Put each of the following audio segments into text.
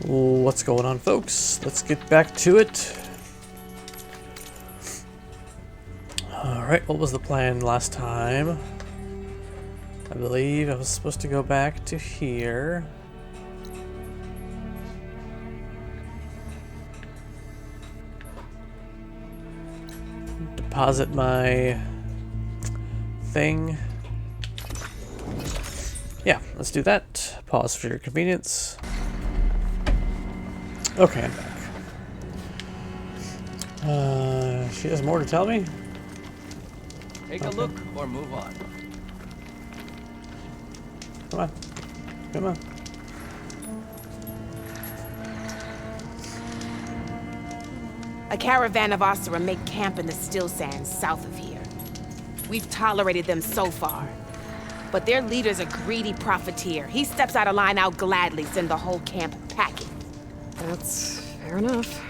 What's going on, folks? Let's get back to it. Alright, what was the plan last time? I believe I was supposed to go back to here. Deposit my thing. Yeah, let's do that. Pause for your convenience. Okay, I'm back. She has more to tell me? Take a look or move on. Come on. Come on. A caravan of Osira make camp in the still sands south of here. We've tolerated them so far. But their leader's a greedy profiteer. He steps out of line, I'll gladly send the whole camp packing. That's fair enough.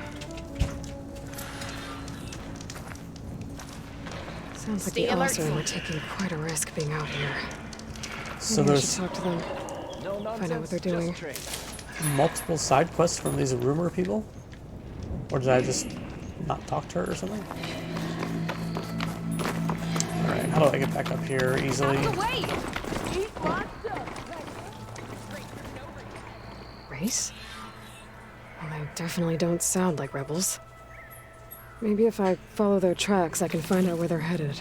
Sounds like the Osira were taking quite a risk being out here. So Maybe I there's should talk to them. Find out what they're doing. multiple side quests from these rumor people? Or did I just not talk to her or something? Alright, how do I get back up here easily? Race? Well, they definitely don't sound like rebels. Maybe if I follow their tracks, I can find out where they're headed.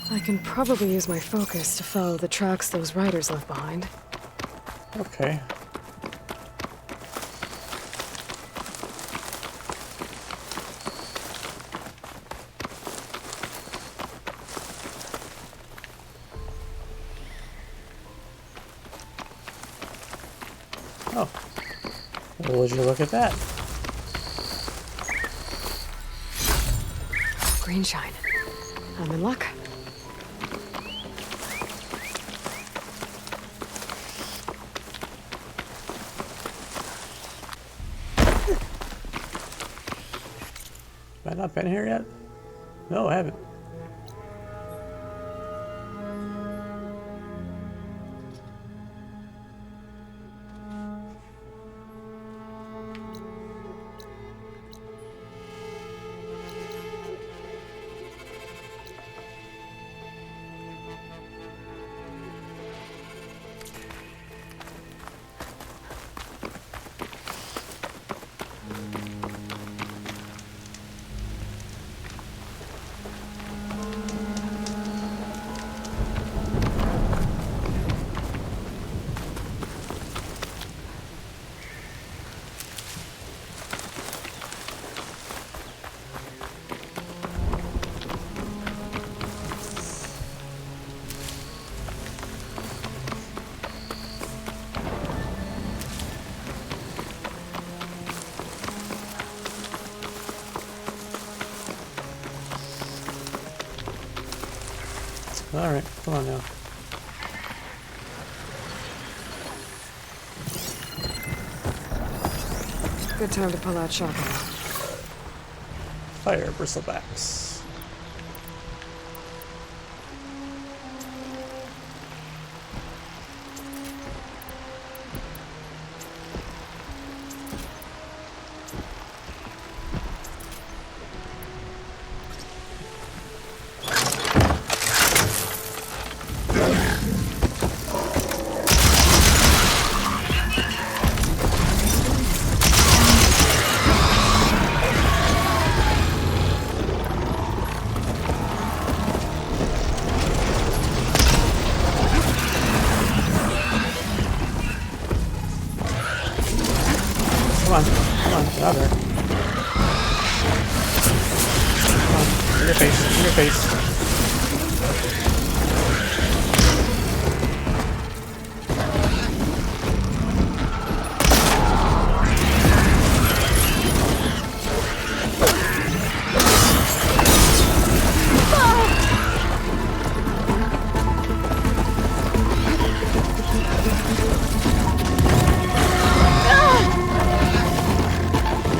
I can probably use my focus to follow the tracks those riders left behind. Okay. Oh. Well, would you look at that? Green shine. I'm in luck. Have I not been here yet? No, I haven't. Alright, come on now. Good time to pull out shotgun. Fire bristlebacks. Come on, get out of there. Come on, in your face, in your face.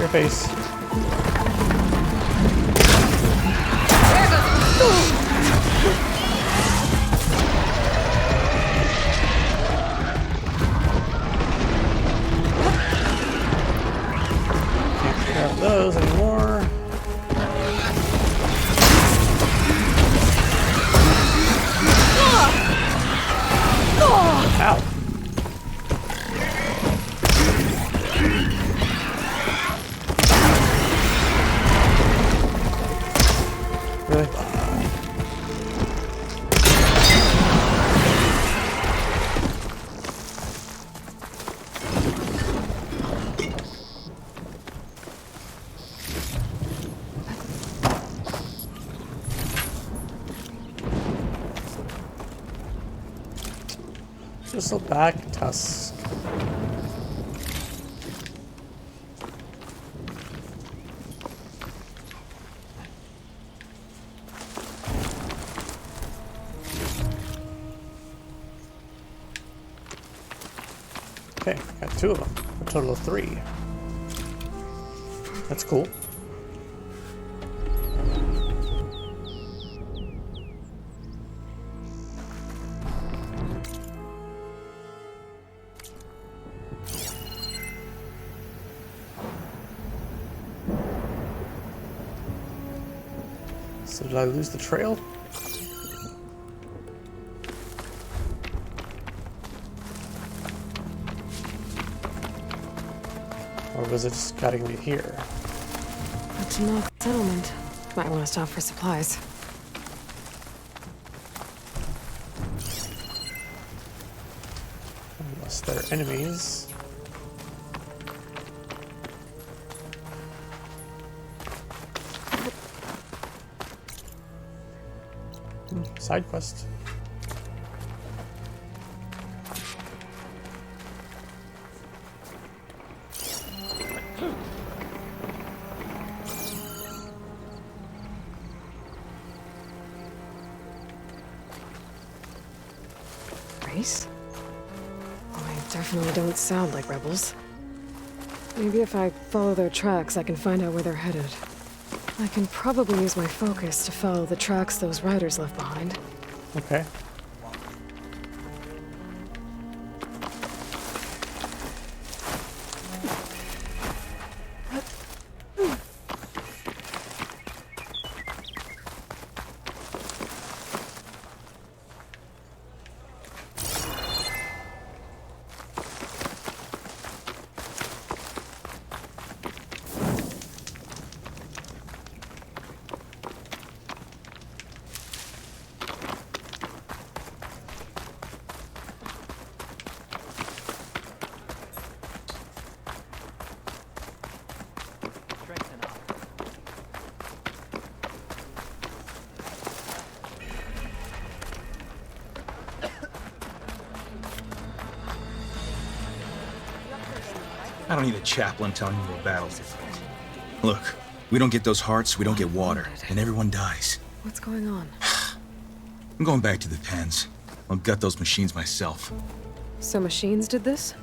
Face. those anymore. Ow. Really? Thistleback tusk. Okay, got 2 of them. A total of 3. That's cool. So did I lose the trail? Or was it just guiding me here? Good to know the settlement. Might want to stop for supplies. Unless they're enemies. Side quest. Race? Well, they definitely don't sound like rebels. Maybe if I follow their tracks, I can find out where they're headed. I can probably use my focus to follow the tracks those riders left behind. Okay. I don't need a chaplain telling me what battles to fight. Look, we don't get those hearts, we don't get water, and everyone dies. What's going on? I'm going back to the pens. I'll gut those machines myself. So machines did this?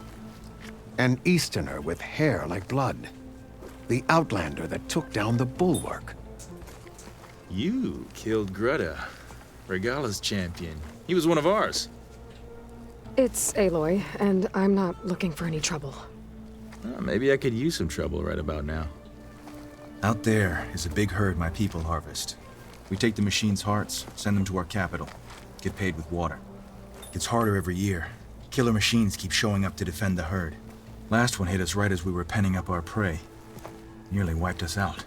An Easterner with hair like blood. The Outlander that took down the Bulwark. You killed Greta, Regala's champion. He was one of ours. It's Aloy, and I'm not looking for any trouble. Maybe I could use some trouble right about now. Out there is a big herd my people harvest. We take the machine's hearts, send them to our capital, get paid with water. Gets harder every year. Killer machines keep showing up to defend the herd. Last one hit us right as we were penning up our prey. Nearly wiped us out.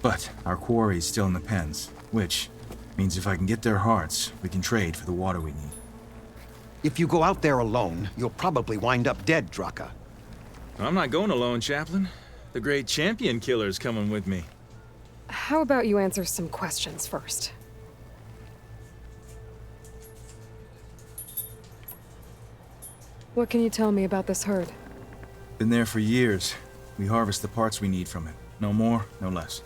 But our quarry is still in the pens, which means if I can get their hearts, we can trade for the water we need. If you go out there alone, you'll probably wind up dead, Draka. I'm not going alone, Chaplain. The great champion killer's coming with me. How about you answer some questions first? What can you tell me about this herd? Been there for years. We harvest the parts we need from it. No more, no less.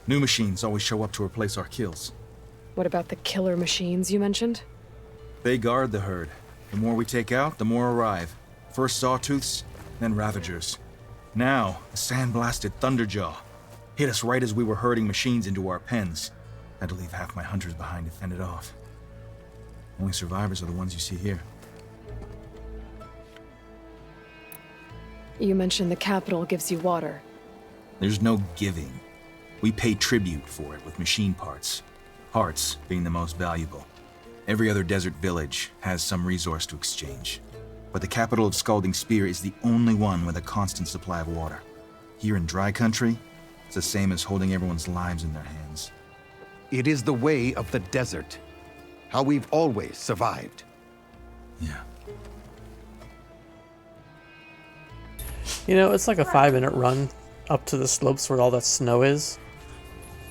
New machines always show up to replace our kills. What about the killer machines you mentioned? They guard the herd. The more we take out, the more arrive. First Sawtooths, then Ravagers. Now, a sand-blasted Thunderjaw. Hit us right as we were herding machines into our pens. Had to leave half my hunters behind to fend it off. Only survivors are the ones you see here. You mentioned the capital gives you water. There's no giving. We pay tribute for it with machine parts. Hearts being the most valuable. Every other desert village has some resource to exchange. But the capital of Scalding Spear is the only one with a constant supply of water. Here in dry country, it's the same as holding everyone's lives in their hands. It is the way of the desert. How we've always survived. Yeah. You know, it's like a 5-minute run up to the slopes where all that snow is.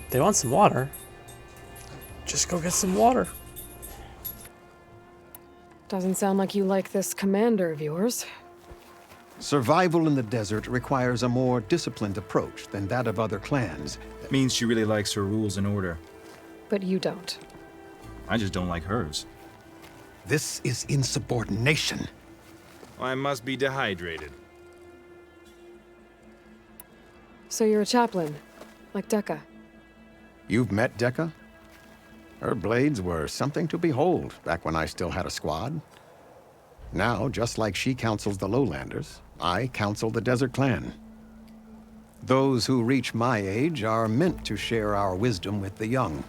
They want some water. Just go get some water. Doesn't sound like you like this commander of yours. Survival in the desert requires a more disciplined approach than that of other clans. That means she really likes her rules and order. But you don't. I just don't like hers. This is insubordination. I must be dehydrated. So you're a chaplain, like Dekka. You've met Dekka? Her blades were something to behold back when I still had a squad. Now, just like she counsels the lowlanders, I counsel the Desert Clan. Those who reach my age are meant to share our wisdom with the young.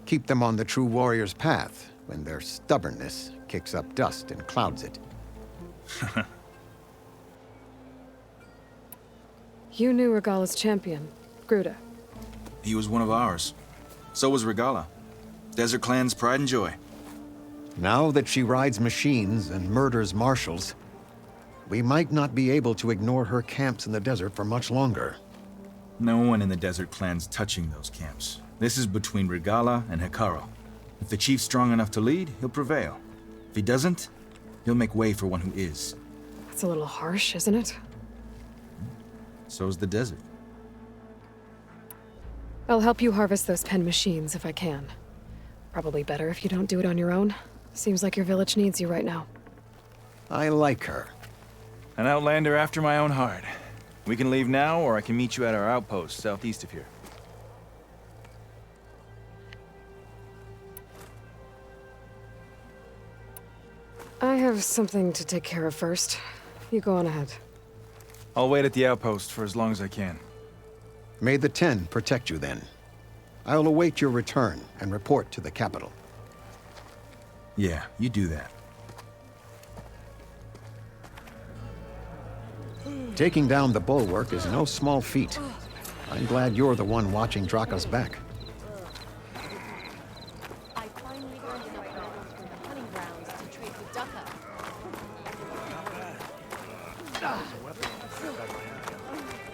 Keep them on the true warrior's path when their stubbornness kicks up dust and clouds it. You knew Regala's champion, Gruda. He was one of ours. So was Regala. Desert Clan's pride and joy. Now that she rides machines and murders marshals, we might not be able to ignore her camps in the desert for much longer. No one in the Desert Clan's touching those camps. This is between Regala and Hekaro. If the chief's strong enough to lead, he'll prevail. If he doesn't, he'll make way for one who is. That's a little harsh, isn't it? So's the desert. I'll help you harvest those pen machines if I can. Probably better if you don't do it on your own. Seems like your village needs you right now. I like her. An outlander after my own heart. We can leave now, or I can meet you at our outpost southeast of here. I have something to take care of first. You go on ahead. I'll wait at the outpost for as long as I can. May the Ten protect you then. I'll await your return and report to the capital. Yeah, you do that. Taking down the bulwark is no small feat. I'm glad you're the one watching Draka's back. I finally earned enough metals from the hunting grounds to trade with Dukka.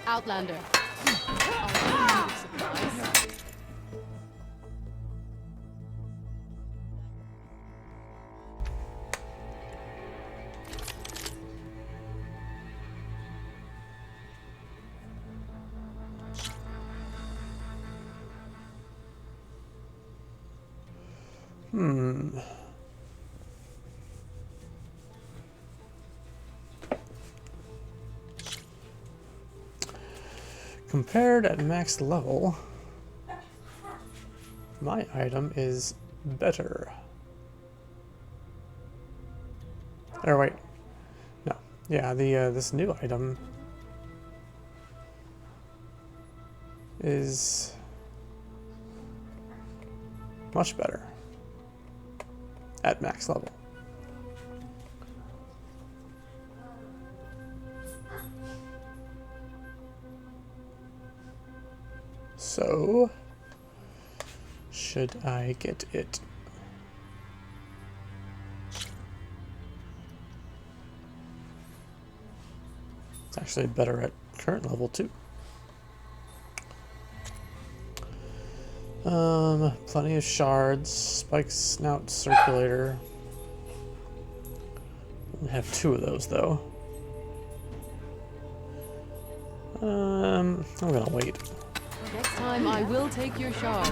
Outlander. I'll give you supplies. Compared at max level, my item is better. Or wait, no, yeah, the this new item is much better at max level. So, should I get it? It's actually better at current level too. Plenty of shards, spike snout circulator. I have 2 of those though. I'm gonna wait. Next time I will take your shards.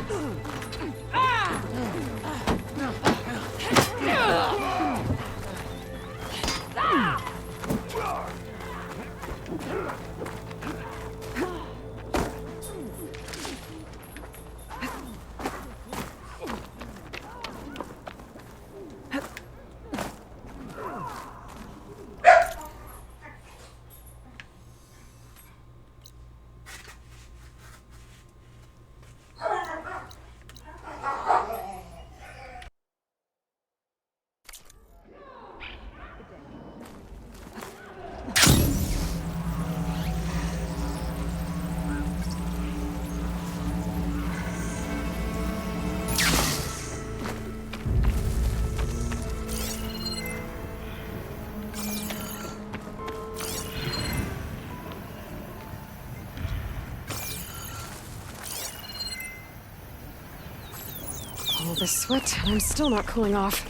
this sweat, and I'm still not cooling off.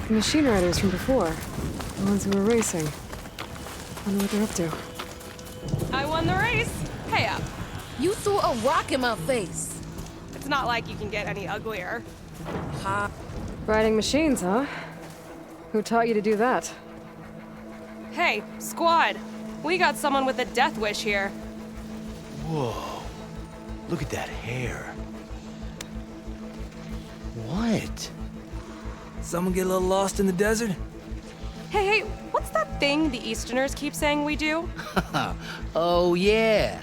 The machine riders from before. The ones who were racing. Wonder what they're up to. I won the race. Pay up. You threw a rock in my face. It's not like you can get any uglier. Ha. Riding machines, huh? Who taught you to do that? Hey, squad. We got someone with a death wish here. Whoa. Look at that hair. What? Someone get a little lost in the desert? Hey, what's that thing the Easterners keep saying we do? Oh, yeah.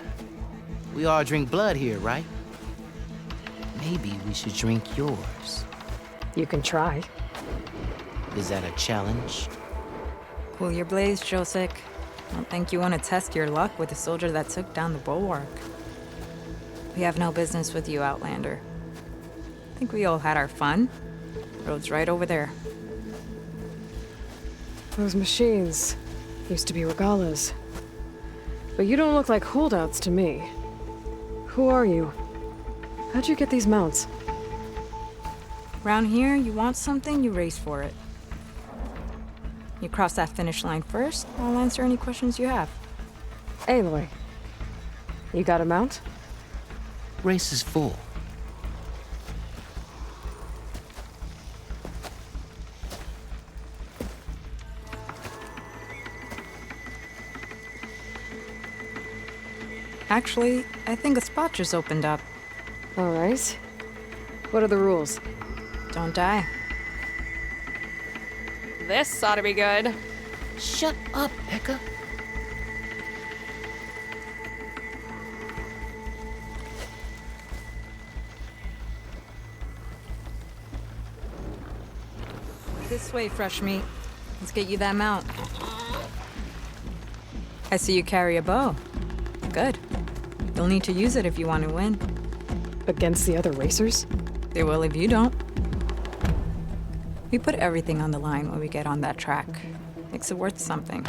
We all drink blood here, right? Maybe we should drink yours. You can try. Is that a challenge? Cool your blades, Josek. I don't think you want to test your luck with a soldier that took down the bulwark. We have no business with you, Outlander. I think we all had our fun. Road's right over there. Those machines used to be regalas. But you don't look like holdouts to me. Who are you? How'd you get these mounts? Around here, you want something, you race for it. You cross that finish line first, I'll answer any questions you have. Aloy, you got a mount? Race is full. Actually, I think a spot just opened up. All right. What are the rules? Don't die. This ought to be good. Shut up, Becca. This way, fresh meat. Let's get you that mount. I see you carry a bow. Good. You'll need to use it if you want to win. Against the other racers? They will if you don't. We put everything on the line when we get on that track. Makes it worth something.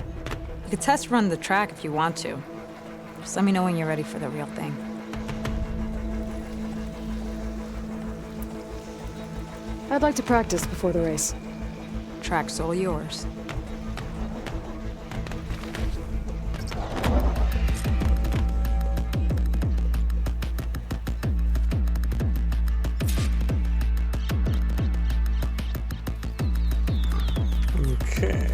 You could test run the track if you want to. Just let me know when you're ready for the real thing. I'd like to practice before the race. Track's all yours. Okay.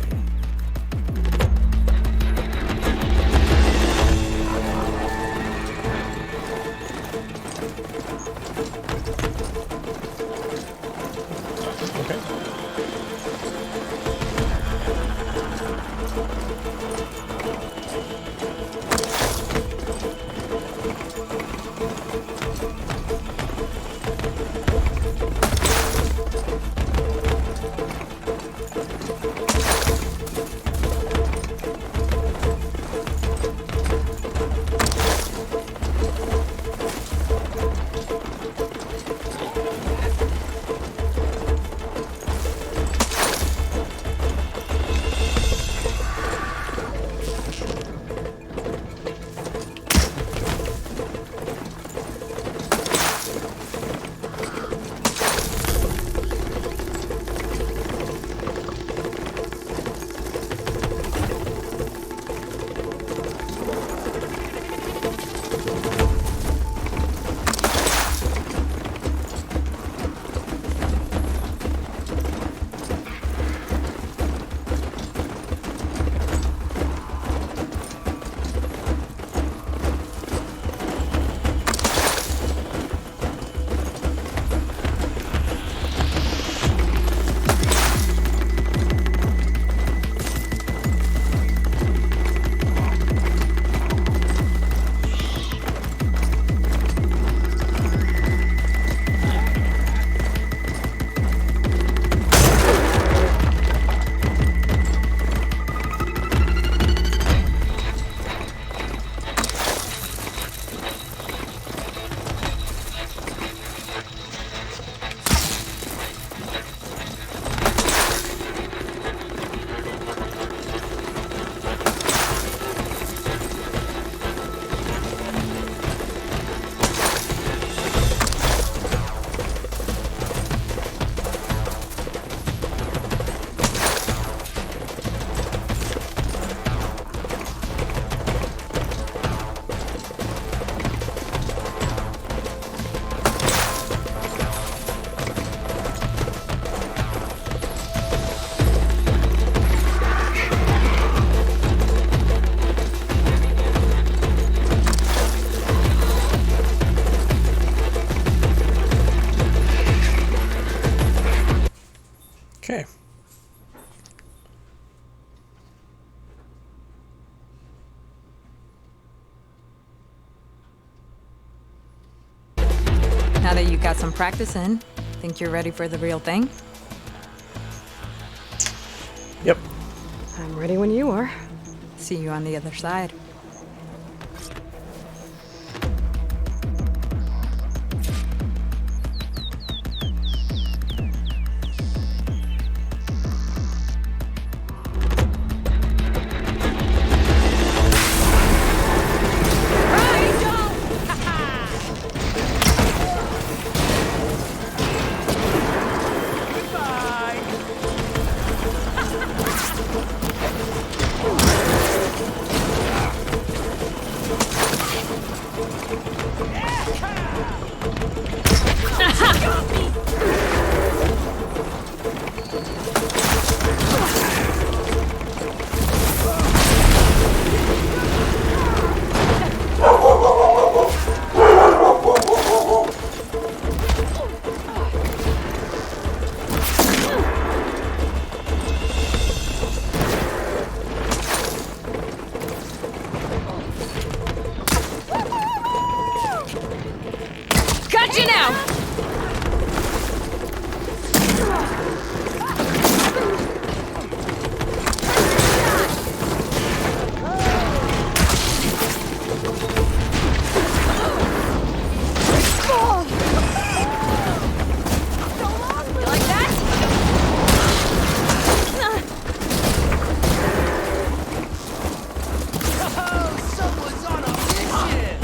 Okay. Now that you got some practice in, think you're ready for the real thing? Yep. I'm ready when you are. See you on the other side. Got you now! You like that? Someone's on a mission!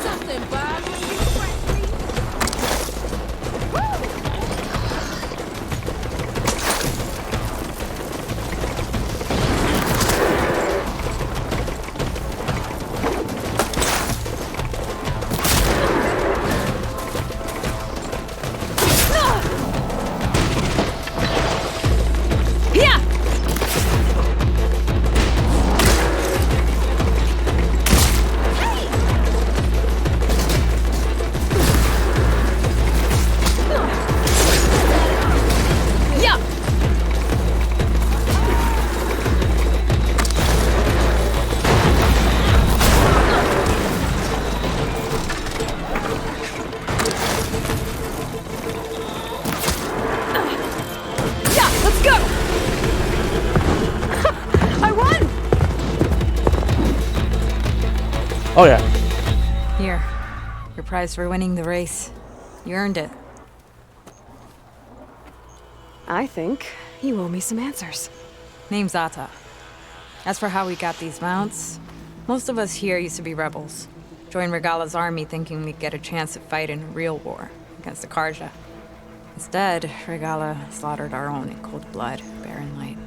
Something bad when you friendly. Yeah! Yeah! Yeah, let's go! I won! Oh yeah. Here, your prize for winning the race. You earned it. I think you owe me some answers. Name's Ata. As for how we got these mounts, most of us here used to be rebels. Joined Regala's army thinking we'd get a chance to fight in a real war against the Karja. Instead, Regala slaughtered our own in cold blood, barren light.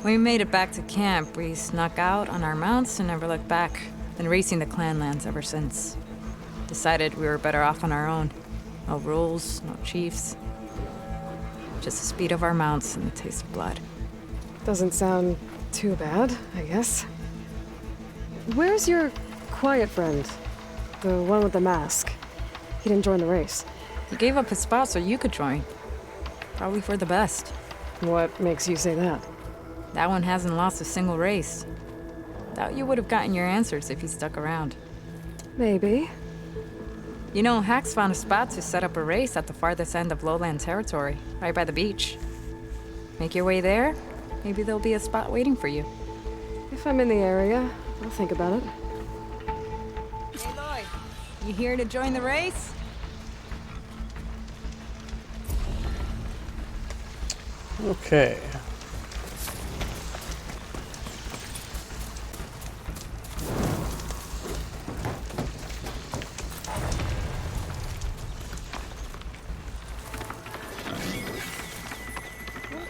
When we made it back to camp, we snuck out on our mounts and never looked back. Been racing the clan lands ever since. Decided we were better off on our own. No rules, no chiefs. Just the speed of our mounts and the taste of blood. Doesn't sound too bad, I guess. Where's your quiet friend? The one with the mask. He didn't join the race. He gave up his spot so you could join. Probably for the best. What makes you say that? That one hasn't lost a single race. Doubt you would have gotten your answers if he stuck around. Maybe. You know, Hax found a spot to set up a race at the farthest end of lowland territory, right by the beach. Make your way there, maybe there'll be a spot waiting for you. If I'm in the area, I'll think about it. Hey, Lloyd. You here to join the race? Okay.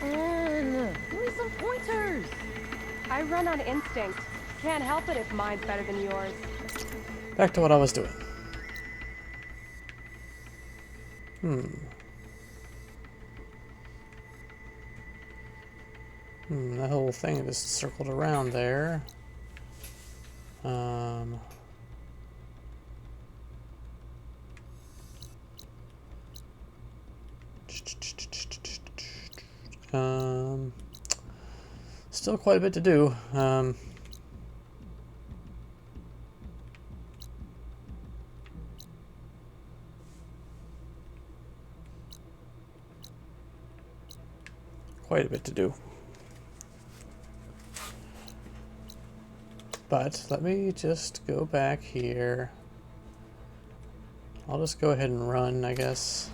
Give me some pointers. I run on instinct. Can't help it if mine's better than yours. Back to what I was doing. That whole thing just circled around there. Still quite a bit to do. Quite a bit to do. But let me just go back here. I'll just go ahead and run, I guess.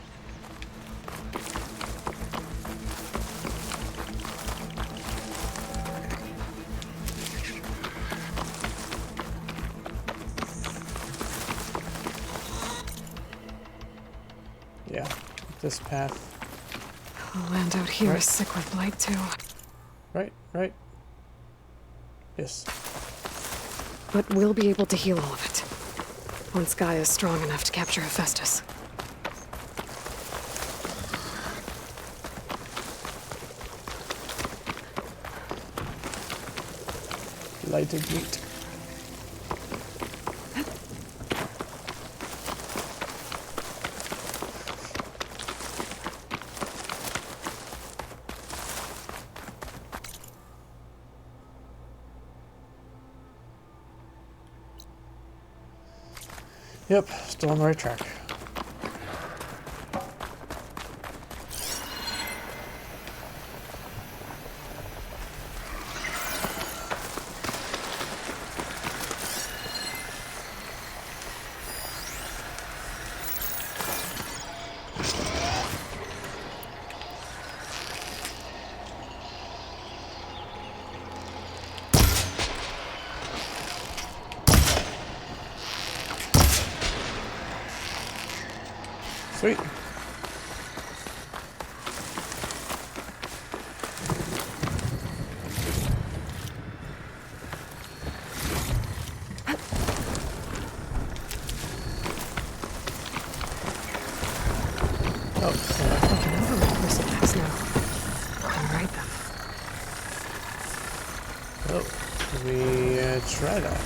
Yeah, this path. The land out here is sick with blight too. Right. Yes. But we'll be able to heal all of it. Once Gaia is strong enough to capture Hephaestus. Lighted meat. Yep, still on the right track. Sweet. Crucifix now. Can write them. Oh, let me try that.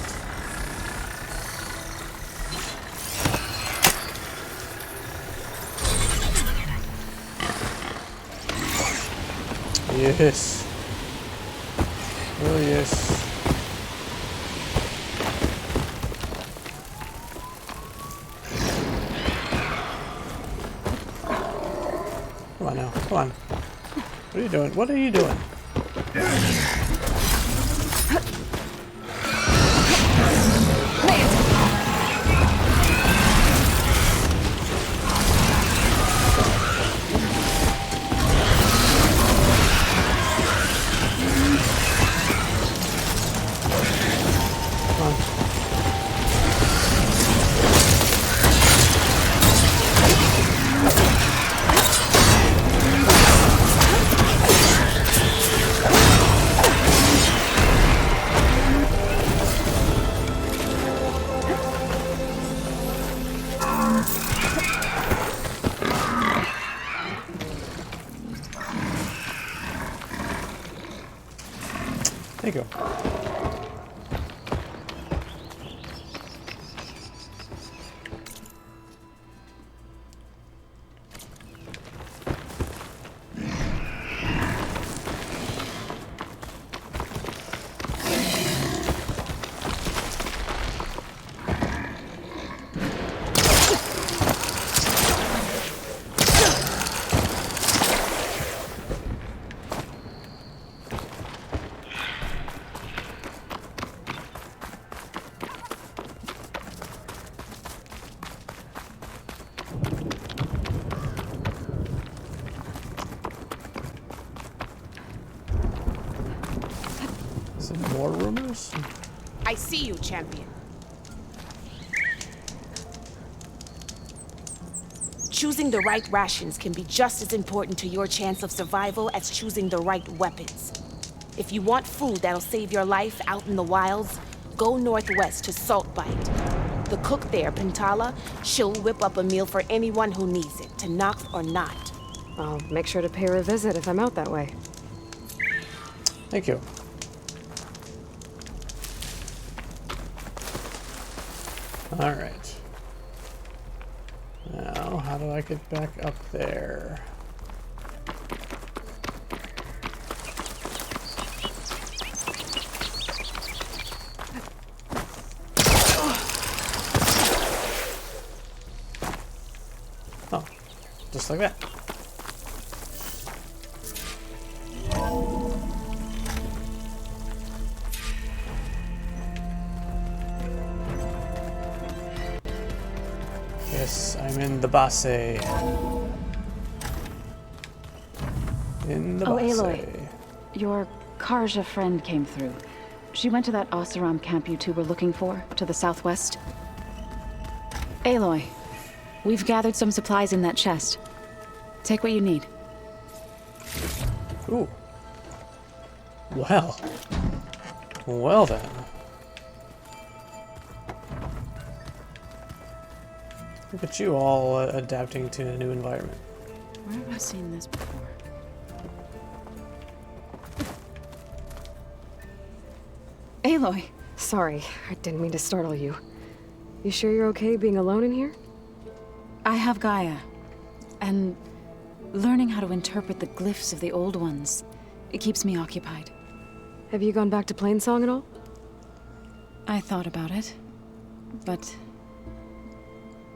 Yes. Oh yes. Come on now. Come on. What are you doing? What are you doing? There you go. Is it more rumors? I see you, champion. Choosing the right rations can be just as important to your chance of survival as choosing the right weapons. If you want food that'll save your life out in the wilds, go northwest to Saltbite. The cook there, Pintala, she'll whip up a meal for anyone who needs it, Tanakh or not. I'll make sure to pay her a visit if I'm out that way. Thank you. Alright. Now, how do I get back up there? Oh, just like that. Yes, I'm in the Basse. In the Oh, Basse. Aloy. Your Karja friend came through. She went to that Oseram camp you two were looking for, to the southwest. Aloy, we've gathered some supplies in that chest. Take what you need. Ooh. Well. Well then. Look at you all adapting to a new environment. Where have I seen this before? Aloy! Sorry, I didn't mean to startle you. You sure you're okay being alone in here? I have Gaia, and learning how to interpret the glyphs of the old ones, it keeps me occupied. Have you gone back to Plainsong at all? I thought about it, but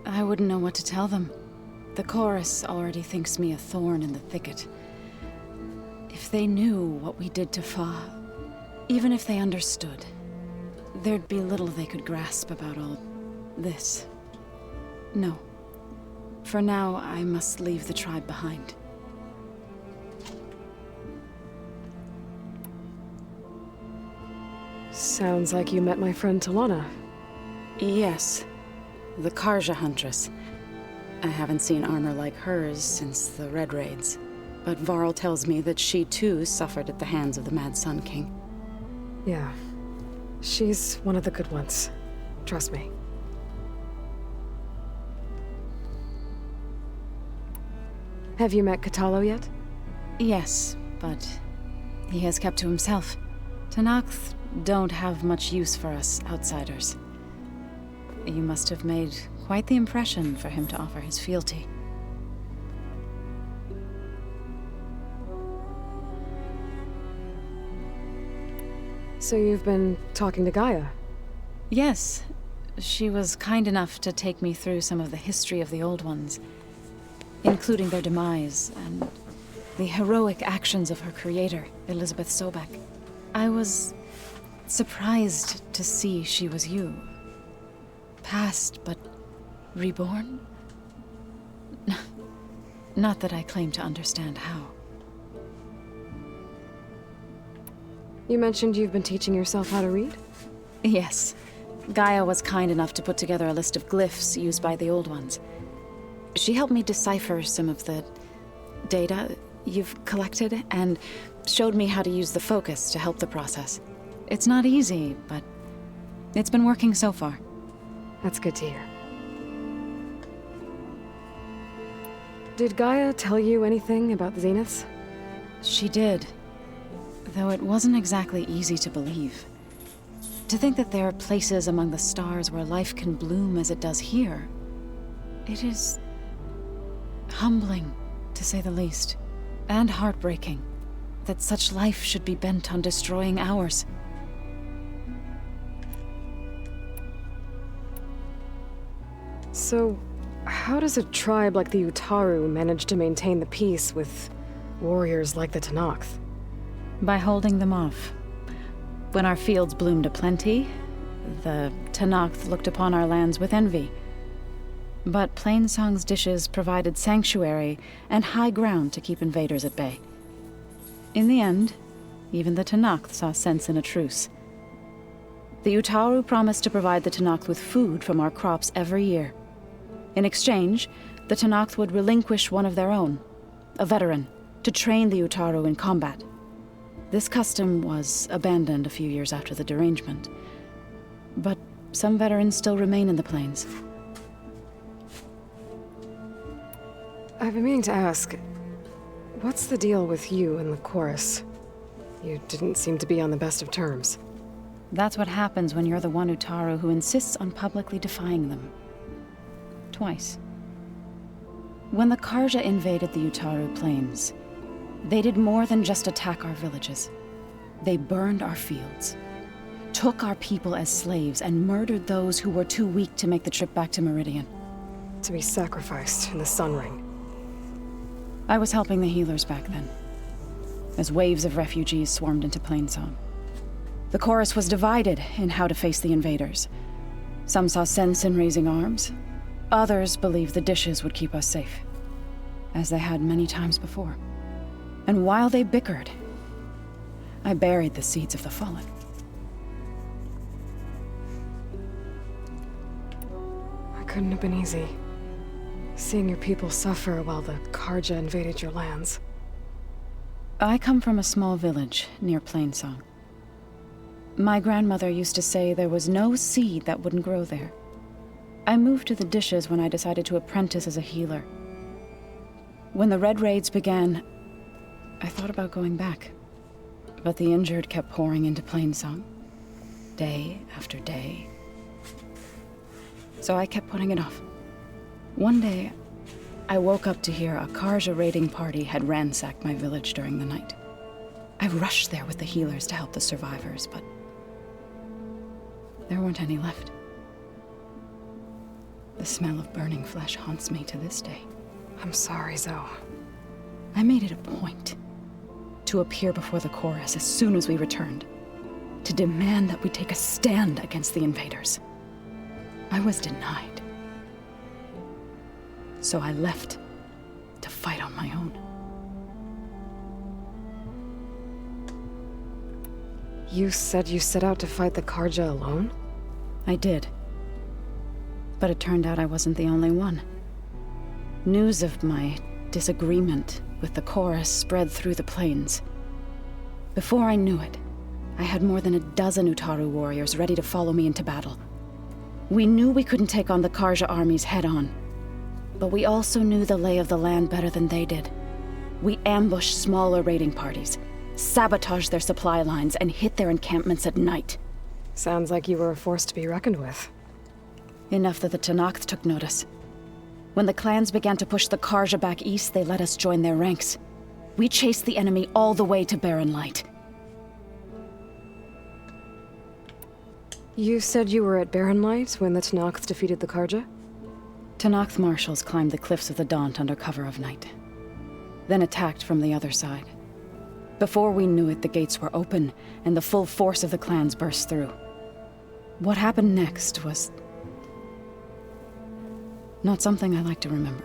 I wouldn't know what to tell them. The chorus already thinks me a thorn in the thicket. If they knew what we did to Fa, even if they understood, there'd be little they could grasp about all this. No. For now, I must leave the tribe behind. Sounds like you met my friend Talana. Yes. The Karja Huntress. I haven't seen armor like hers since the Red Raids. But Varl tells me that she too suffered at the hands of the Mad Sun King. Yeah. She's one of the good ones. Trust me. Have you met Katalo yet? Yes, but he has kept to himself. Tanakh don't have much use for us outsiders. You must have made quite the impression for him to offer his fealty. So you've been talking to Gaia? Yes. She was kind enough to take me through some of the history of the Old Ones, including their demise and the heroic actions of her creator, Elizabeth Sobek. I was surprised to see she was you. Past, but reborn? Not that I claim to understand how. You mentioned you've been teaching yourself how to read? Yes. Gaia was kind enough to put together a list of glyphs used by the Old Ones. She helped me decipher some of the data you've collected, and showed me how to use the focus to help the process. It's not easy, but it's been working so far. That's good to hear. Did Gaia tell you anything about the Zeniths? She did. Though it wasn't exactly easy to believe. To think that there are places among the stars where life can bloom as it does here. It is humbling, to say the least. And heartbreaking that such life should be bent on destroying ours. So, how does a tribe like the Utaru manage to maintain the peace with warriors like the Tanakh? By holding them off. When our fields bloomed aplenty, the Tanakh looked upon our lands with envy. But Plainsong's dishes provided sanctuary and high ground to keep invaders at bay. In the end, Even the Tenakth saw sense in a truce. The Utaru promised to provide the Tenakth with food from our crops every year. In exchange, the Tenakth would relinquish one of their own, a veteran, to train the Utaru in combat. This custom was abandoned a few years after the derangement, but some veterans still remain in the plains. I've been meaning to ask, what's the deal with you and the chorus? You didn't seem to be on the best of terms. That's what happens when you're the one Utaru who insists on publicly defying them. Twice. When the Karja invaded the Utaru plains, they did more than just attack our villages. They burned our fields, took our people as slaves, and murdered those who were too weak to make the trip back to Meridian. To be sacrificed in the Sun Ring. I was helping the healers back then, as waves of refugees swarmed into Plainsong. The chorus was divided in how to face the invaders. Some saw sense in raising arms. Others believed the dishes would keep us safe, as they had many times before. And while they bickered, I buried the seeds of the fallen. It couldn't have been easy. Seeing your people suffer while the Karja invaded your lands. I come from a small village near Plainsong. My grandmother used to say there was no seed that wouldn't grow there. I moved to the dishes when I decided to apprentice as a healer. When the Red Raids began, I thought about going back. But the injured kept pouring into Plainsong, day after day. So I kept putting it off. One day, I woke up to hear a Karja raiding party had ransacked my village during the night. I rushed there with the healers to help the survivors, but there weren't any left. The smell of burning flesh haunts me to this day. I'm sorry, Zoe. I made it a point to appear before the chorus as soon as we returned, to demand that we take a stand against the invaders. I was denied. So I left to fight on my own. You said you set out to fight the Karja alone? I did. But it turned out I wasn't the only one. News of my disagreement with the chorus spread through the plains. Before I knew it, I had more than a dozen Utaru warriors ready to follow me into battle. We knew we couldn't take on the Karja armies head-on, but we also knew the lay of the land better than they did. We ambushed smaller raiding parties, sabotaged their supply lines, and hit their encampments at night. Sounds like you were a force to be reckoned with. Enough that the Tenakth took notice. When the clans began to push the Karja back east, they let us join their ranks. We chased the enemy all the way to Barren Light. You said you were at Barren Light when the Tenakth defeated the Karja? Tenakth marshals climbed the cliffs of the Daunt under cover of night, then attacked from the other side. Before we knew it, the gates were open, and the full force of the clans burst through. What happened next was not something I like to remember.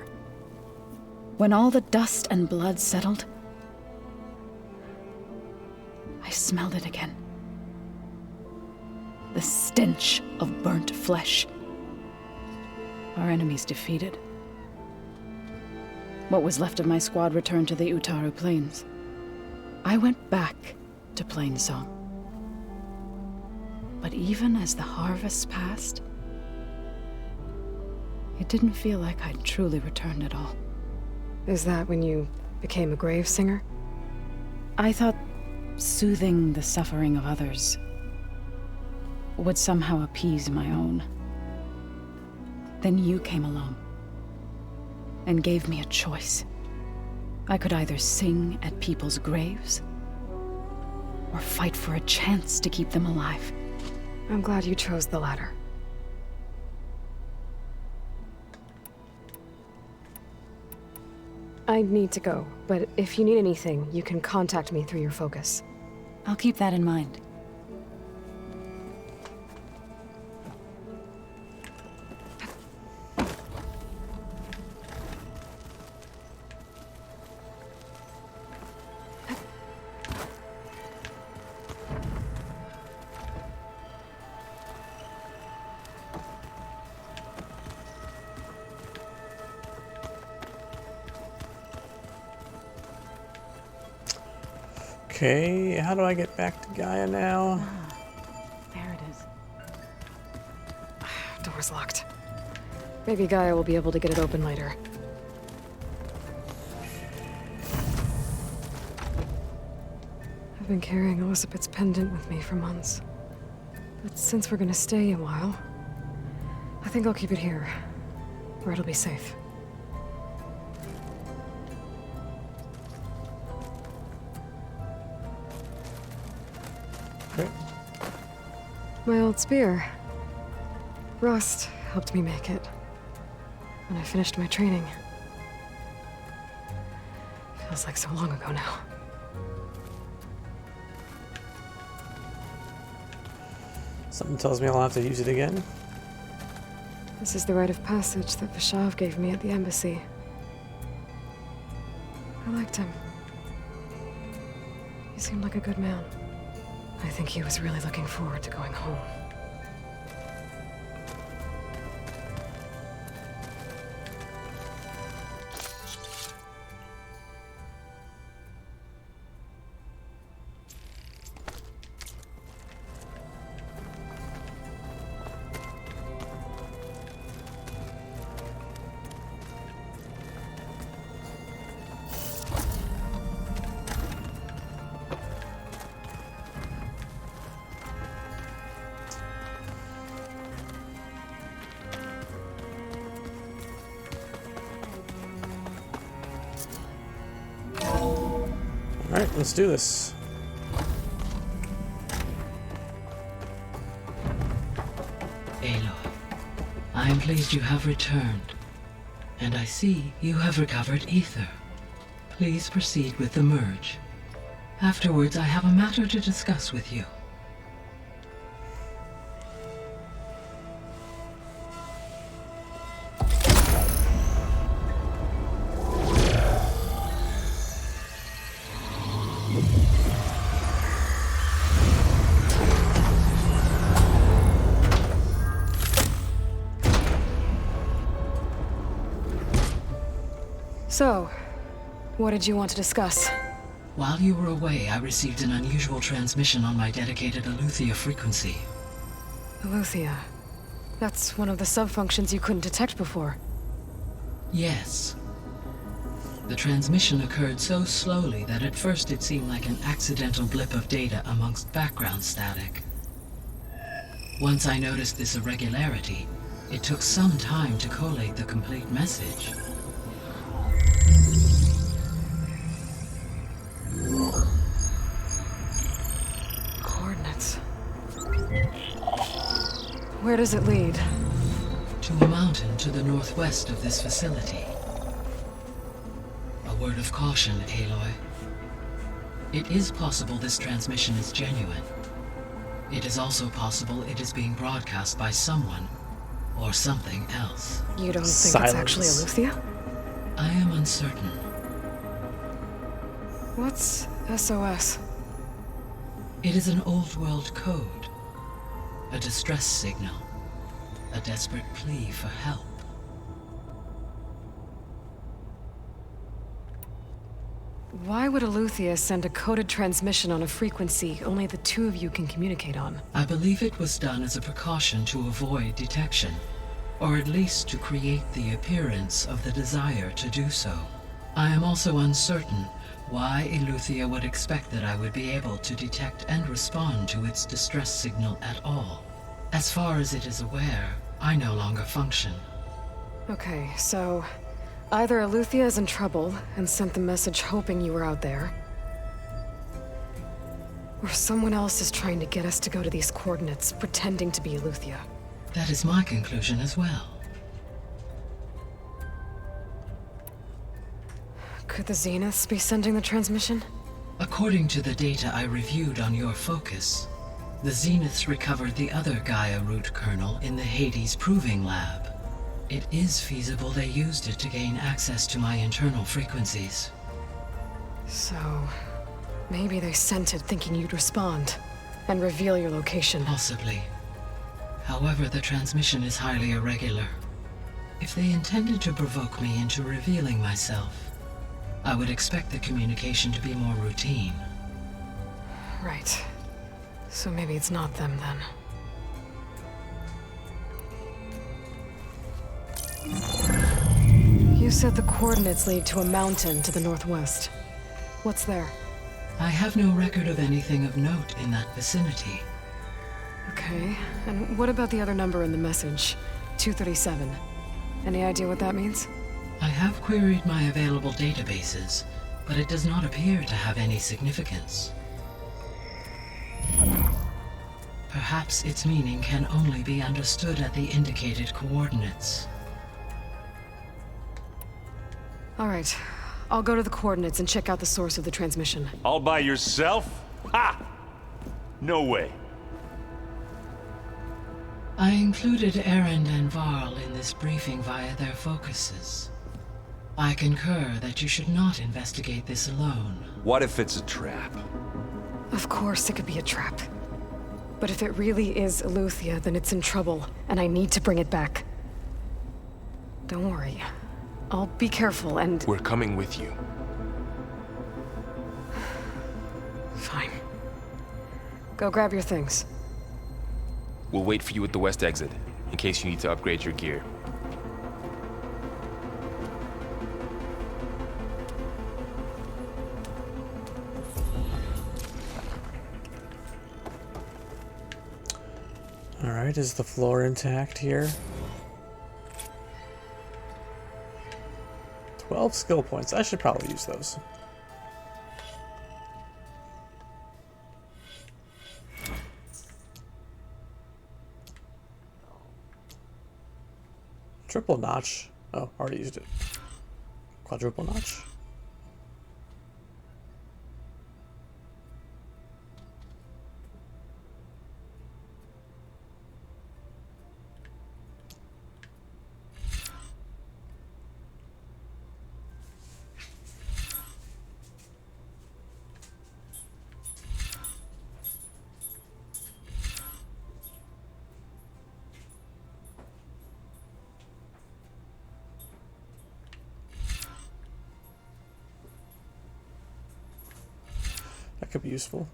When all the dust and blood settled, I smelled it again. The stench of burnt flesh. Our enemies defeated. What was left of my squad returned to the Utaru Plains. I went back to Plainsong. But even as the harvest passed, it didn't feel like I'd truly returned at all. Is that when you became a grave singer? I thought soothing the suffering of others would somehow appease my own. Then you came along and gave me a choice. I could either sing at people's graves or fight for a chance to keep them alive. I'm glad you chose the latter. I need to go, but if you need anything, you can contact me through your focus. I'll keep that in mind. Okay, how do I get back to Gaia now? There it is. Door's locked. Maybe Gaia will be able to get it open later. I've been carrying Elizabeth's pendant with me for months. But since we're gonna stay a while, I think I'll keep it here, where it'll be safe. Okay. My old spear. Rust helped me make it when I finished my training. Feels like so long ago now. Something tells me I'll have to use it again. This is the rite of passage that Vashav gave me at the embassy. I liked him. He seemed like a good man. I think he was really looking forward to going home. Alright, let's do this. Aloy, I am pleased you have returned. And I see you have recovered ether. Please proceed with the merge. Afterwards, I have a matter to discuss with you. So, what did you want to discuss? While you were away, I received an unusual transmission on my dedicated Eleuthia frequency. Eleuthia. That's one of the sub-functions you couldn't detect before. Yes. The transmission occurred so slowly that at first it seemed like an accidental blip of data amongst background static. Once I noticed this irregularity, it took some time to collate the complete message. Coordinates. Where does it lead? To a mountain to the northwest of this facility. A word of caution, Aloy. It is possible this transmission is genuine. It is also possible it is being broadcast by someone or something else. You don't think it's actually Eleuthia? I am uncertain. What's SOS? It is an old world code. A distress signal. A desperate plea for help. Why would Eleuthia send a coded transmission on a frequency only the two of you can communicate on? I believe it was done as a precaution to avoid detection, or at least to create the appearance of the desire to do so. I am also uncertain why Eleuthia would expect that I would be able to detect and respond to its distress signal at all. As far as it is aware, I no longer function. Okay, so either Eleuthia is in trouble and sent the message hoping you were out there, or someone else is trying to get us to go to these coordinates, pretending to be Eleuthia. That is my conclusion as well. Could the Zeniths be sending the transmission? According to the data I reviewed on your focus, the Zeniths recovered the other Gaia root kernel in the Hades Proving Lab. It is feasible they used it to gain access to my internal frequencies. So, maybe they sent it thinking you'd respond and reveal your location. Possibly. However, the transmission is highly irregular. If they intended to provoke me into revealing myself, I would expect the communication to be more routine. Right. So maybe it's not them then. You said the coordinates lead to a mountain to the northwest. What's there? I have no record of anything of note in that vicinity. Okay, and what about the other number in the message? 237. Any idea what that means? I have queried my available databases, but it does not appear to have any significance. Perhaps its meaning can only be understood at the indicated coordinates. All right, I'll go to the coordinates and check out the source of the transmission. All by yourself? Ha! No way. I included Erend and Varl in this briefing via their focuses. I concur that you should not investigate this alone. What if it's a trap? Of course it could be a trap. But if it really is Eleuthia, then it's in trouble, and I need to bring it back. Don't worry. I'll be careful and... We're coming with you. Fine. Go grab your things. We'll wait for you at the west exit, in case you need to upgrade your gear. Alright, is the floor intact here? 12 skill points. I should probably use those. Triple notch. Oh, already used it. Quadruple notch. That could be useful.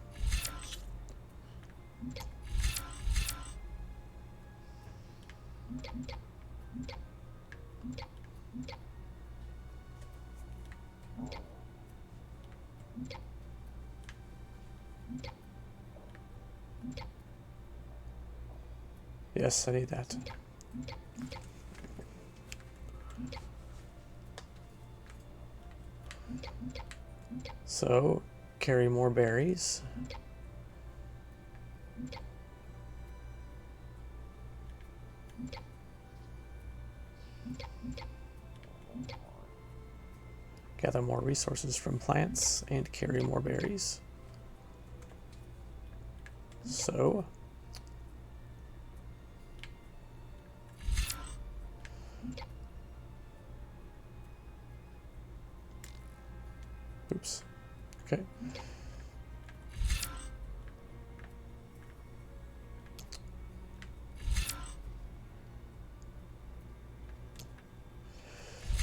Yes, I need that. So, carry more berries. Gather more resources from plants and carry more berries. So, oops. Okay.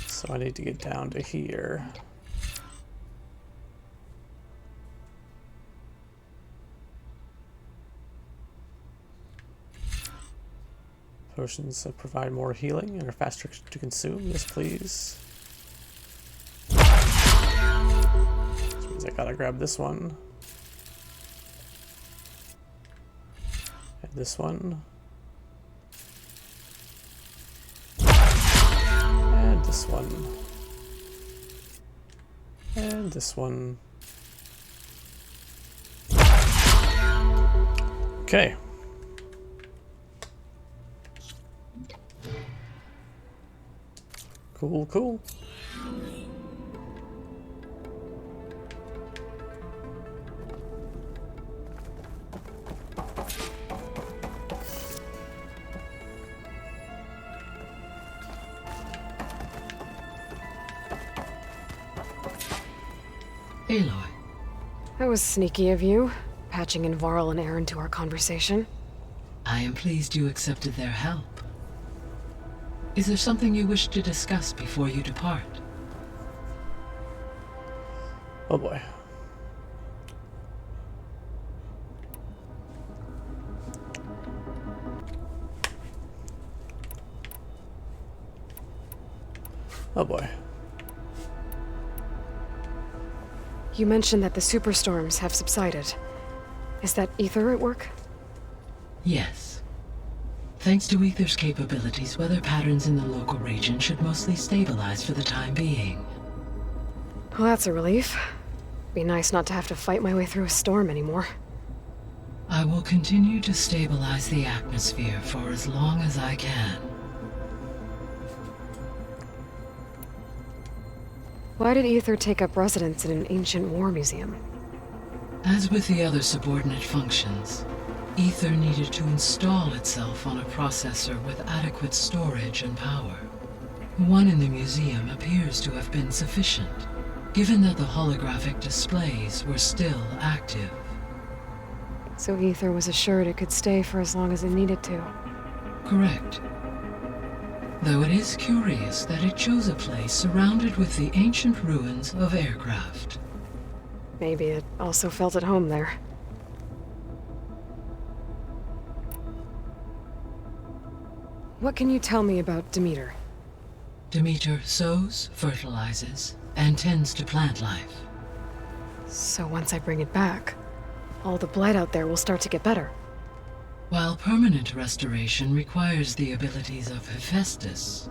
So I need to get down to here. Potions that provide more healing and are faster to consume. Yes, please. Which means I gotta grab this one. And this one. And this one. And this one. Okay. Cool, cool. Aloy. That was sneaky of you, patching in Varl and Erend to our conversation. I am pleased you accepted their help. Is there something you wish to discuss before you depart? Oh boy. Oh boy. You mentioned that the superstorms have subsided. Is that Ether at work? Yes. Thanks to Ether's capabilities, weather patterns in the local region should mostly stabilize for the time being. Well, that's a relief. Be nice not to have to fight my way through a storm anymore. I will continue to stabilize the atmosphere for as long as I can. Why did Ether take up residence in an ancient war museum? As with the other subordinate functions, Ether needed to install itself on a processor with adequate storage and power. One in the museum appears to have been sufficient, given that the holographic displays were still active. So Ether was assured it could stay for as long as it needed to. Correct. Though it is curious that it chose a place surrounded with the ancient ruins of aircraft. Maybe it also felt at home there. What can you tell me about Demeter? Demeter sows, fertilizes, and tends to plant life. So once I bring it back, all the blight out there will start to get better. While permanent restoration requires the abilities of Hephaestus,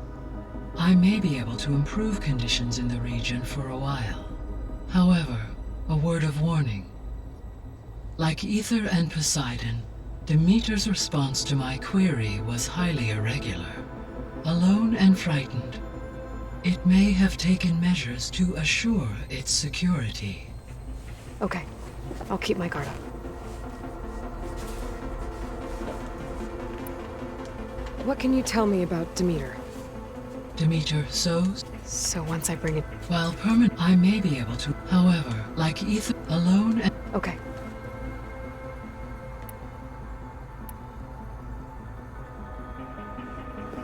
I may be able to improve conditions in the region for a while. However, a word of warning. Like Ether and Poseidon, Demeter's response to my query was highly irregular. Alone and frightened, it may have taken measures to assure its security. Okay, I'll keep my guard up. What can you tell me about Demeter? Demeter sows. So once I bring it... While permanent, I may be able to. However, like Ether, alone and... Okay.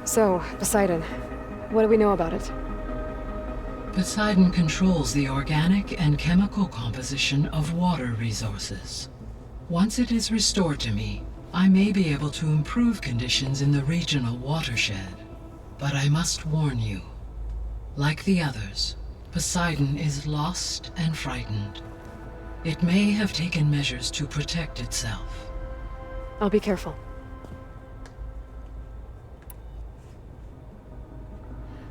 So, Poseidon, what do we know about it? Poseidon controls the organic and chemical composition of water resources. Once it is restored to me, I may be able to improve conditions in the regional watershed. But I must warn you, like the others, Poseidon is lost and frightened. It may have taken measures to protect itself. I'll be careful.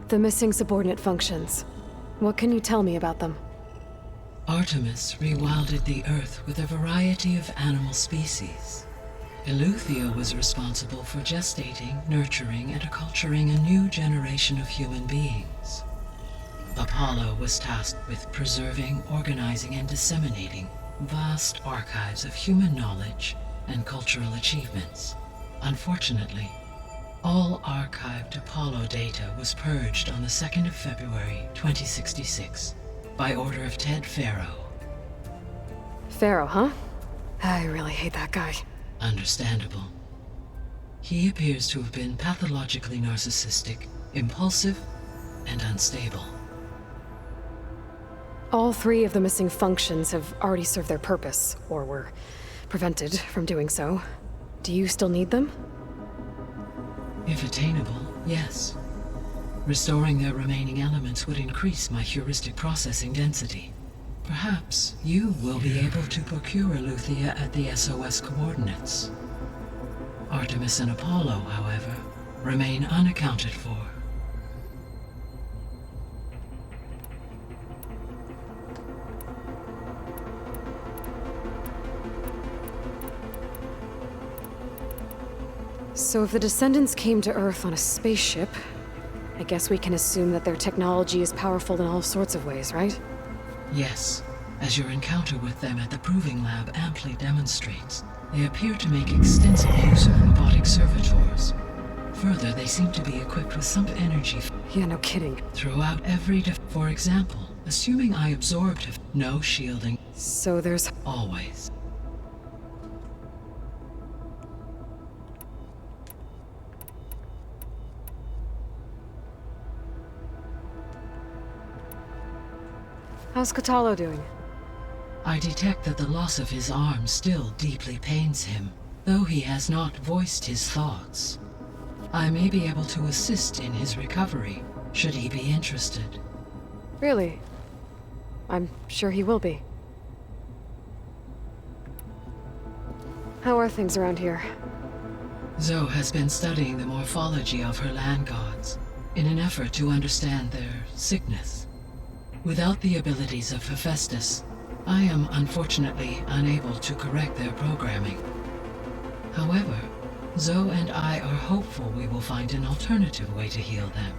The missing subordinate functions. What can you tell me about them? Artemis rewilded the Earth with a variety of animal species. Eleuthia was responsible for gestating, nurturing, and acculturating a new generation of human beings. Apollo was tasked with preserving, organizing, and disseminating vast archives of human knowledge and cultural achievements. Unfortunately, all archived Apollo data was purged on the 2nd of February, 2066, by order of Ted Faro. Faro, huh? I really hate that guy. Understandable. He appears to have been pathologically narcissistic, impulsive, and unstable. All 3 of the missing functions have already served their purpose, or were prevented from doing so. Do you still need them? If attainable, yes. Restoring their remaining elements would increase my heuristic processing density. Perhaps you will be able to procure Eleuthia at the SOS coordinates. Artemis and Apollo, however, remain unaccounted for. So if the descendants came to Earth on a spaceship, I guess we can assume that their technology is powerful in all sorts of ways, right? Yes, as your encounter with them at the Proving Lab amply demonstrates, they appear to make extensive use of robotic servitors. Further, they seem to be equipped with some energy. Yeah, no kidding. Throughout every for example, assuming I absorbed no shielding. So there's... Always. How's Cradle doing? I detect that the loss of his arm still deeply pains him, though he has not voiced his thoughts. I may be able to assist in his recovery, should he be interested. Really? I'm sure he will be. How are things around here? Zoe has been studying the morphology of her land gods in an effort to understand their sickness. Without the abilities of Hephaestus, I am unfortunately unable to correct their programming. However, Zoe and I are hopeful we will find an alternative way to heal them.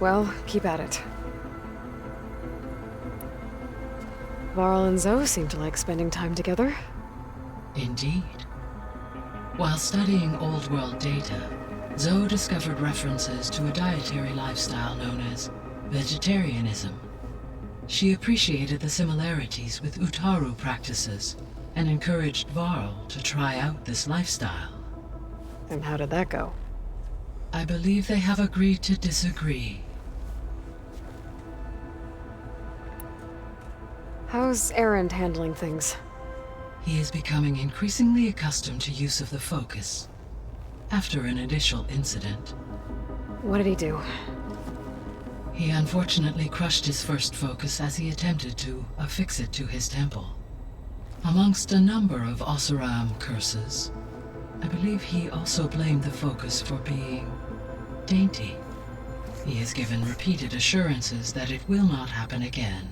Well, keep at it. Varl and Zoe seem to like spending time together. Indeed. While studying Old World data, Zoe discovered references to a dietary lifestyle known as vegetarianism. She appreciated the similarities with Utaru practices and encouraged Varl to try out this lifestyle. And how did that go? I believe they have agreed to disagree. How's Erend handling things? He is becoming increasingly accustomed to use of the focus. After an initial incident. What did he do? He unfortunately crushed his first focus as he attempted to affix it to his temple. Amongst a number of Oseram curses, I believe he also blamed the focus for being dainty. He has given repeated assurances that it will not happen again.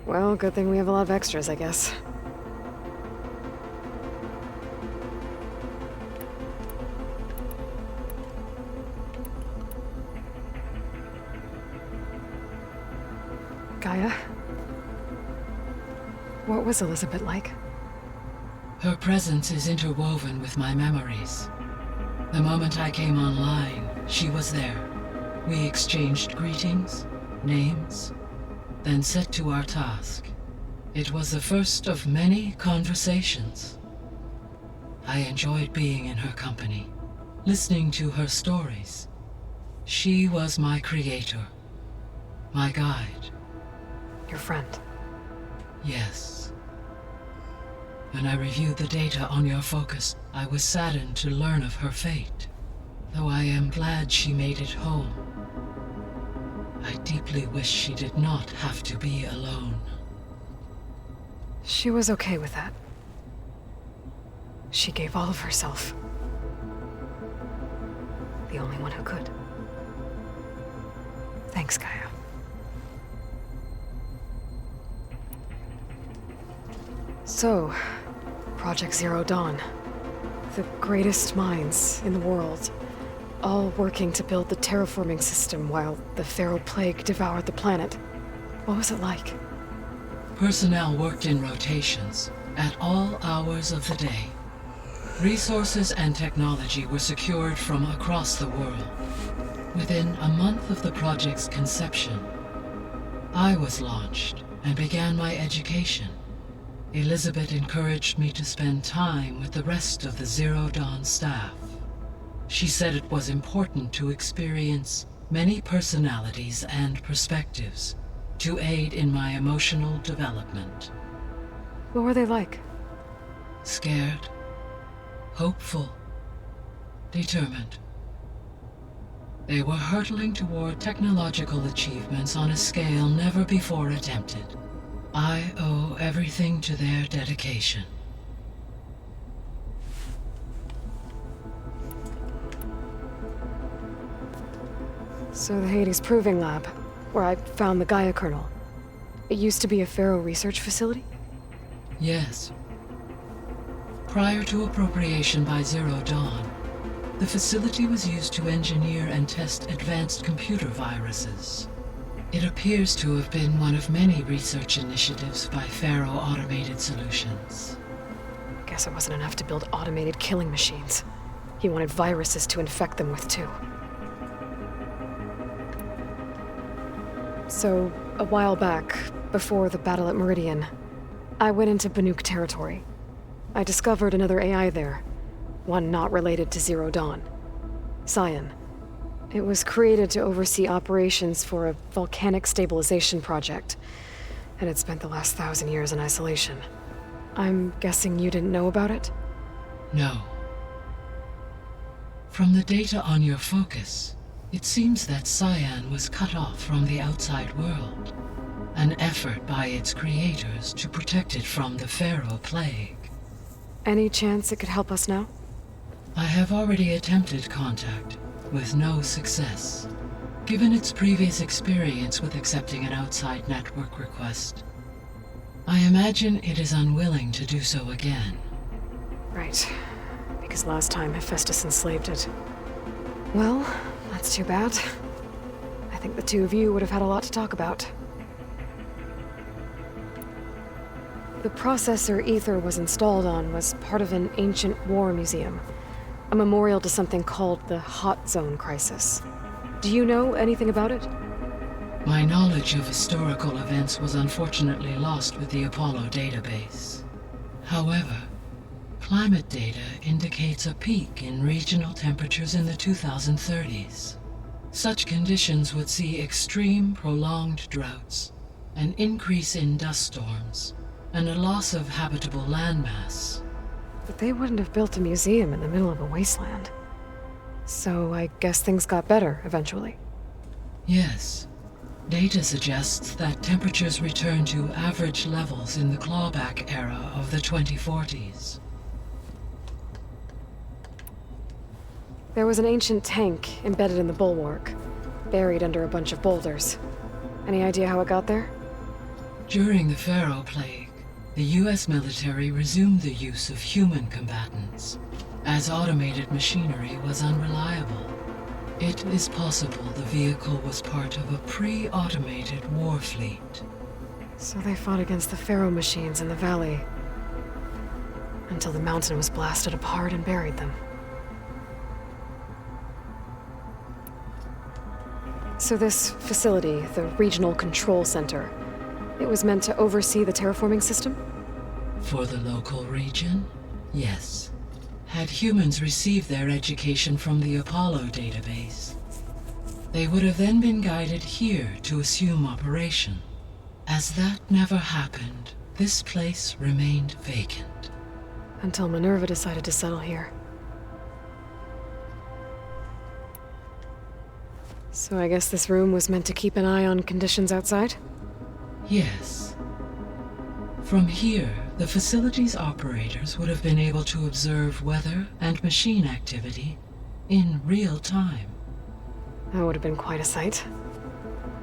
Well, good thing we have a lot of extras, I guess. Gaia? What was Elizabeth like? Her presence is interwoven with my memories. The moment I came online, she was there. We exchanged greetings, names, then set to our task. It was the first of many conversations. I enjoyed being in her company, listening to her stories. She was my creator, my guide. Your friend? Yes. When I reviewed the data on your focus, I was saddened to learn of her fate. Though I am glad she made it home. I deeply wish she did not have to be alone. She was okay with that. She gave all of herself. The only one who could. Thanks, Gaia. So, Project Zero Dawn. The greatest minds in the world, all working to build the terraforming system while the Pharaoh Plague devoured the planet. What was it like? Personnel worked in rotations, at all hours of the day. Resources and technology were secured from across the world. Within a month of the project's conception, I was launched and began my education. Elizabeth encouraged me to spend time with the rest of the Zero Dawn staff. She said it was important to experience many personalities and perspectives to aid in my emotional development. What were they like? Scared, hopeful, determined. They were hurtling toward technological achievements on a scale never before attempted. I owe everything to their dedication. So the Hades Proving Lab, where I found the Gaia kernel. It used to be a Pharaoh research facility? Yes. Prior to appropriation by Zero Dawn, the facility was used to engineer and test advanced computer viruses. It appears to have been one of many research initiatives by Pharaoh Automated Solutions. Guess it wasn't enough to build automated killing machines. He wanted viruses to infect them with too. So, a while back, before the battle at Meridian, I went into Banuk territory. I discovered another AI there, one not related to Zero Dawn. Scion. It was created to oversee operations for a volcanic stabilization project, and it spent the last 1,000 years in isolation. I'm guessing you didn't know about it? No. From the data on your focus, It seems that Cyan was cut off from the outside world, an effort by its creators to protect it from the Pharaoh Plague. Any chance it could help us now? I have already attempted contact, with no success. Given its previous experience with accepting an outside network request, I imagine it is unwilling to do so again. Right. Because last time Hephaestus enslaved it. Well, that's too bad. I think the two of you would have had a lot to talk about. The processor Ether was installed on was part of an ancient war museum. A memorial to something called the Hot Zone Crisis. Do you know anything about it? My knowledge of historical events was unfortunately lost with the Apollo database. However, climate data indicates a peak in regional temperatures in the 2030s. Such conditions would see extreme, prolonged droughts, an increase in dust storms, and a loss of habitable landmass. But they wouldn't have built a museum in the middle of a wasteland. So I guess things got better eventually. Yes. Data suggests that temperatures returned to average levels in the clawback era of the 2040s. There was an ancient tank embedded in the bulwark, buried under a bunch of boulders. Any idea how it got there? During the Pharaoh Plague, the US military resumed the use of human combatants, as automated machinery was unreliable. It is possible the vehicle was part of a pre-automated war fleet. So they fought against the Pharaoh machines in the valley, until the mountain was blasted apart and buried them. So this facility, the Regional Control Center, it was meant to oversee the terraforming system? For the local region, yes. Had humans received their education from the Apollo database, they would have then been guided here to assume operation. As that never happened, this place remained vacant. Until Minerva decided to settle here. So I guess this room was meant to keep an eye on conditions outside? Yes. From here, the facility's operators would have been able to observe weather and machine activity in real time. That would have been quite a sight.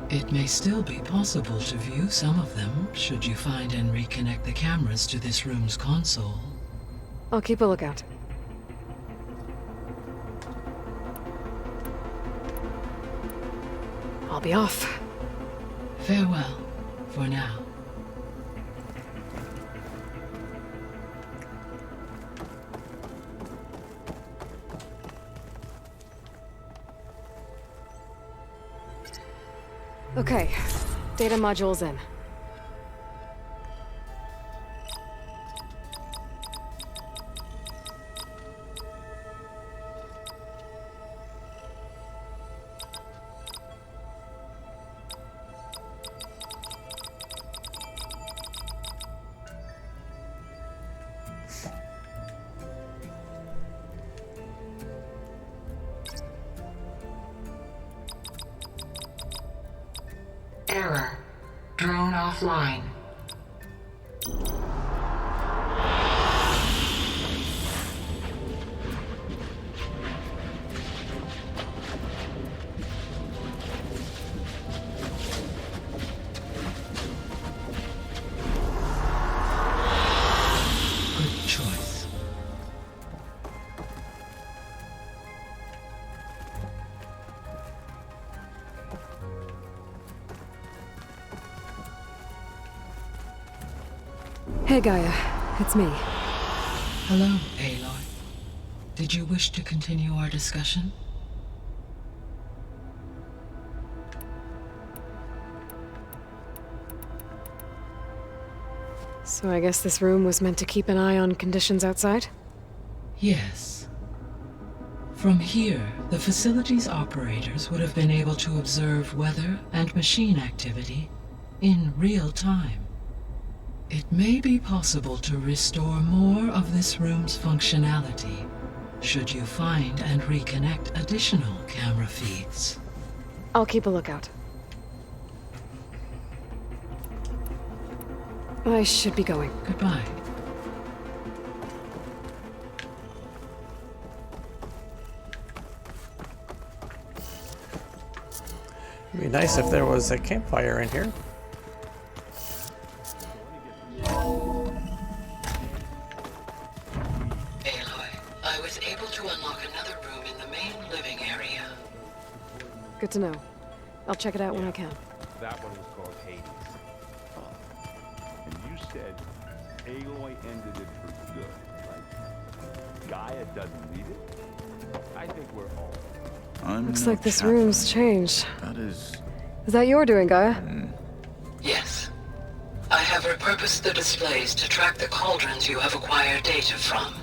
It may still be possible to view some of them, should you find and reconnect the cameras to this room's console. I'll keep a lookout. I'll be off. Farewell, for now. Okay, data module's in. Error. Drone offline. Good choice. Hey Gaia, it's me. Hello, Aloy. Did you wish to continue our discussion? So I guess this room was meant to keep an eye on conditions outside? Yes. From here, the facility's operators would have been able to observe weather and machine activity in real time. It may be possible to restore more of this room's functionality should you find and reconnect additional camera feeds. I'll keep a lookout. I should be going. Goodbye. It'd be nice if there was a campfire in here. Aloy, I was able to unlock another room in the main living area. Good to know. I'll check it out when I can. That one was called Hades. And you said Aloy ended it for good, right? Gaia doesn't need it? I think we're all. Looks like this room's changed. That is... Is that your doing, Gaia? Yes. I have repurposed the displays to track the cauldrons you have acquired data from.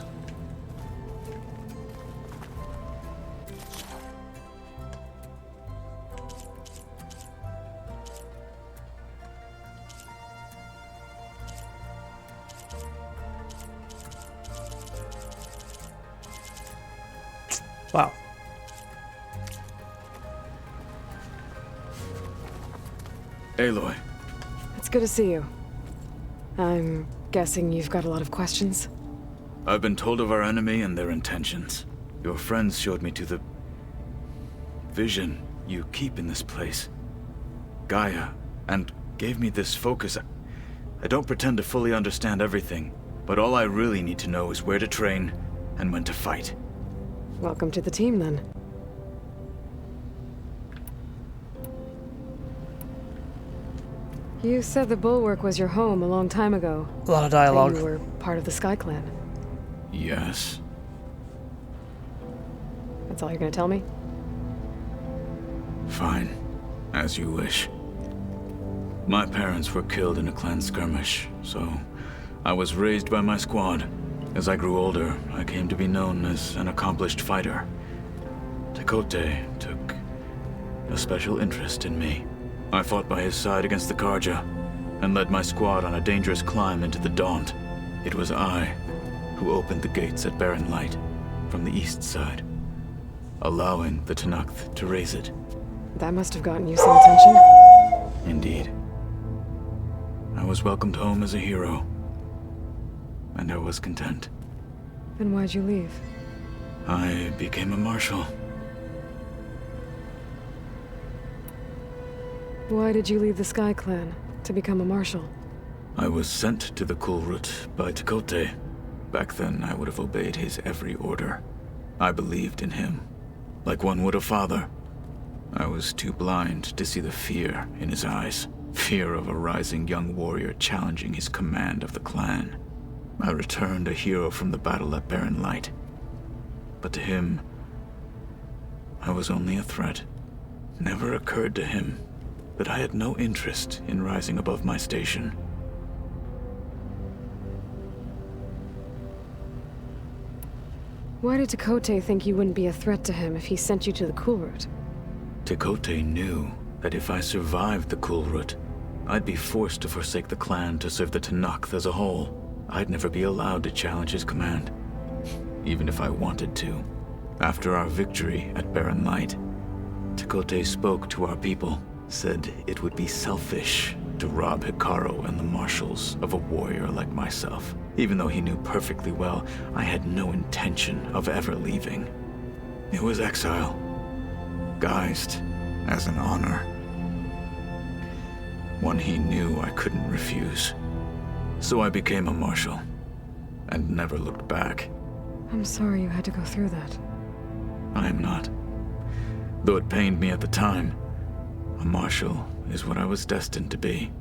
Wow. Aloy. It's good to see you. I'm guessing you've got a lot of questions? I've been told of our enemy and their intentions. Your friends showed me to the vision you keep in this place, Gaia, and gave me this focus. I don't pretend to fully understand everything, but all I really need to know is where to train and when to fight. Welcome to the team, then. You said the Bulwark was your home a long time ago. A lot of dialogue. That you were part of the Sky Clan. Yes. That's all you're gonna tell me? Fine. As you wish. My parents were killed in a clan skirmish, so I was raised by my squad. As I grew older, I came to be known as an accomplished fighter. Tekote took a special interest in me. I fought by his side against the Karja, and led my squad on a dangerous climb into the Daunt. It was I who opened the gates at Barren Light from the east side, allowing the Tenakth to raise it. That must have gotten you some attention. Indeed. I was welcomed home as a hero, and I was content. Then why'd you leave? I became a marshal. Why did you leave the Sky Clan to become a marshal? I was sent to the Kulrut by Tekote. Back then, I would have obeyed his every order. I believed in him, like one would a father. I was too blind to see the fear in his eyes. Fear of a rising young warrior challenging his command of the clan. I returned a hero from the battle at Barren Light. But to him, I was only a threat. Never occurred to him that I had no interest in rising above my station. Why did Tekote think you wouldn't be a threat to him if he sent you to the Kulrut? Tekote knew that if I survived the Kulrut, I'd be forced to forsake the clan to serve the Tenakth as a whole. I'd never be allowed to challenge his command, even if I wanted to. After our victory at Barren Light, Tekote spoke to our people, said it would be selfish to rob Hikaru and the marshals of a warrior like myself, even though he knew perfectly well I had no intention of ever leaving. It was exile, guised as an honor. One he knew I couldn't refuse. So I became a marshal, and never looked back. I'm sorry you had to go through that. I am not. Though it pained me at the time, a marshal is what I was destined to be.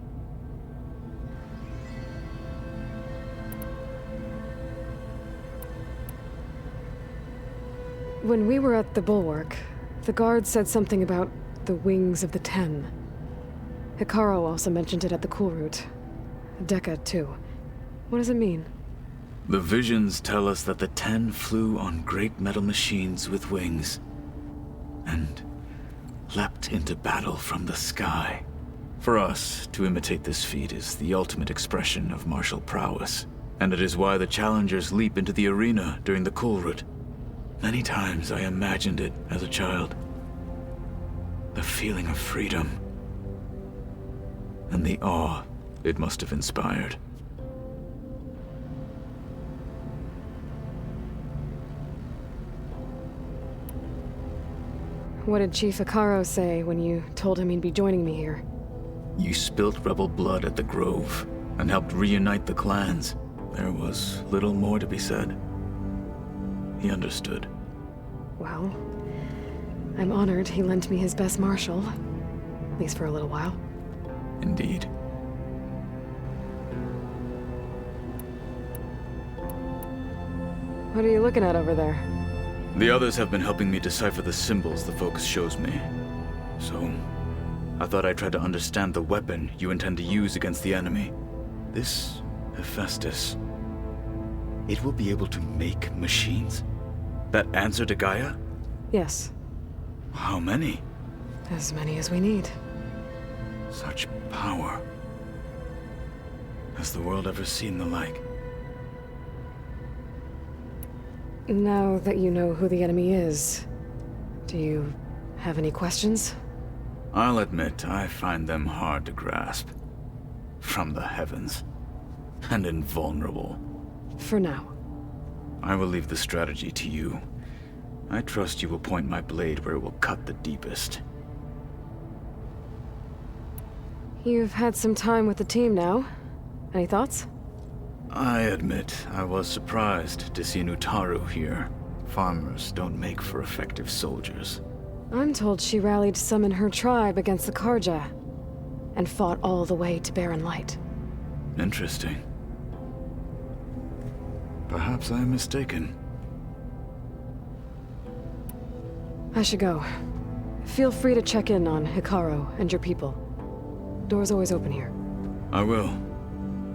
When we were at the Bulwark, the guard said something about the Wings of the Ten. Hikaru also mentioned it at the Kulrut. Dekka, too. What does it mean? The visions tell us that the Ten flew on great metal machines with wings, and leapt into battle from the sky. For us, to imitate this feat is the ultimate expression of martial prowess, and it is why the challengers leap into the arena during the Kulrut. Many times I imagined it as a child. The feeling of freedom. And the awe it must have inspired. What did Chief Hikaru say when you told him he'd be joining me here? You spilt rebel blood at the Grove and helped reunite the clans. There was little more to be said. He understood. Well, I'm honored he lent me his best marshal. At least for a little while. Indeed. What are you looking at over there? The others have been helping me decipher the symbols the focus shows me. So, I thought I'd try to understand the weapon you intend to use against the enemy. This Hephaestus. It will be able to make machines? That answer to Gaia? Yes. How many? As many as we need. Such power. Has the world ever seen the like? Now that you know who the enemy is, do you have any questions? I'll admit, I find them hard to grasp. From the heavens. And invulnerable. For now. I will leave the strategy to you. I trust you will point my blade where it will cut the deepest. You've had some time with the team now. Any thoughts? I admit, I was surprised to see Nutaru here. Farmers don't make for effective soldiers. I'm told she rallied some in her tribe against the Karja, and fought all the way to Barren Light. Interesting. Perhaps I am mistaken. I should go. Feel free to check in on Hikaru and your people. Door's always open here. I will.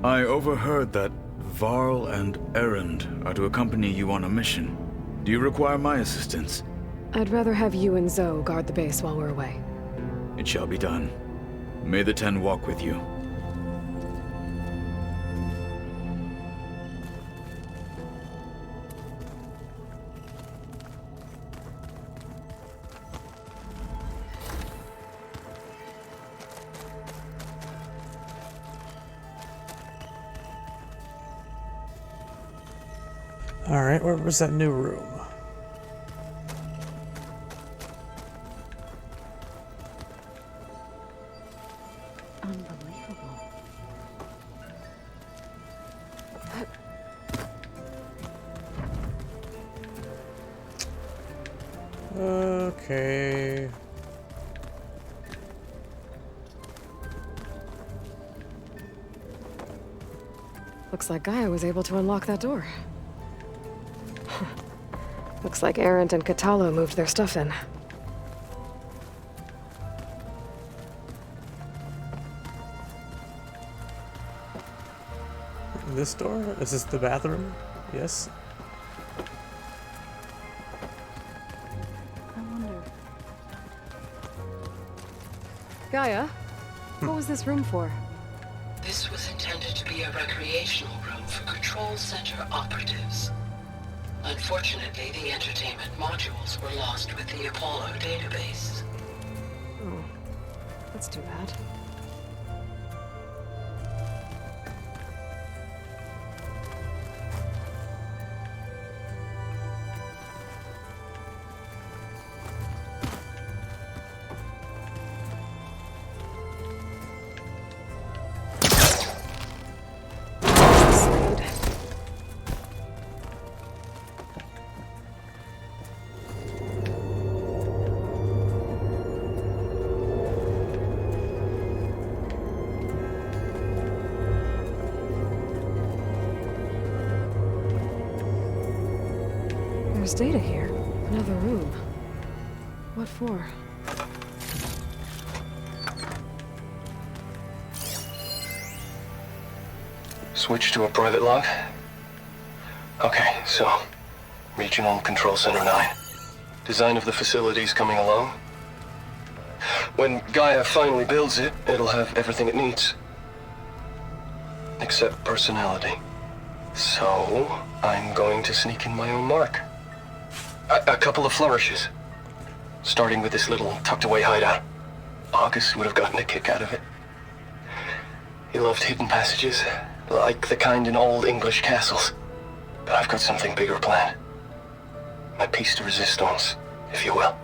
I overheard that Varl and Erend are to accompany you on a mission. Do you require my assistance? I'd rather have you and Zoe guard the base while we're away. It shall be done. May the Ten walk with you. Alright, where was that new room? Unbelievable. Okay. Looks like Gaia was able to unlock that door. Looks like Erend and Katalo moved their stuff in. This door? Is this the bathroom? Yes. I wonder. Gaia, what was this room for? This was intended to be a recreational room for Control Center operatives. Unfortunately, the entertainment modules were lost with the Apollo database. Oh, that's too bad. There's data here. Another room. What for? Switch to a private log? Okay, so... Regional Control Center 9. Design of the facility's coming along. When Gaia finally builds it, it'll have everything it needs. Except personality. So, I'm going to sneak in my own mark. A couple of flourishes. Starting with this little tucked-away hideout. August would have gotten a kick out of it. He loved hidden passages, like the kind in old English castles. But I've got something bigger planned. My piece de resistance, if you will.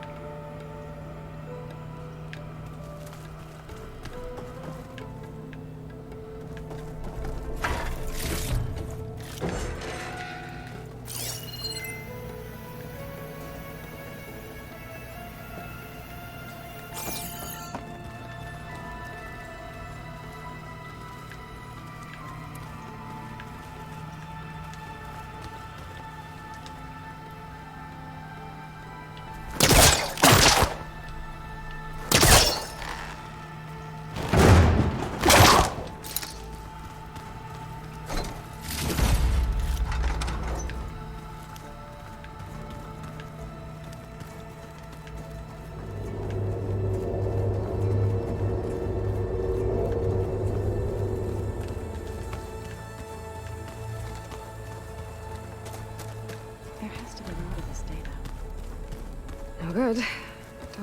No good.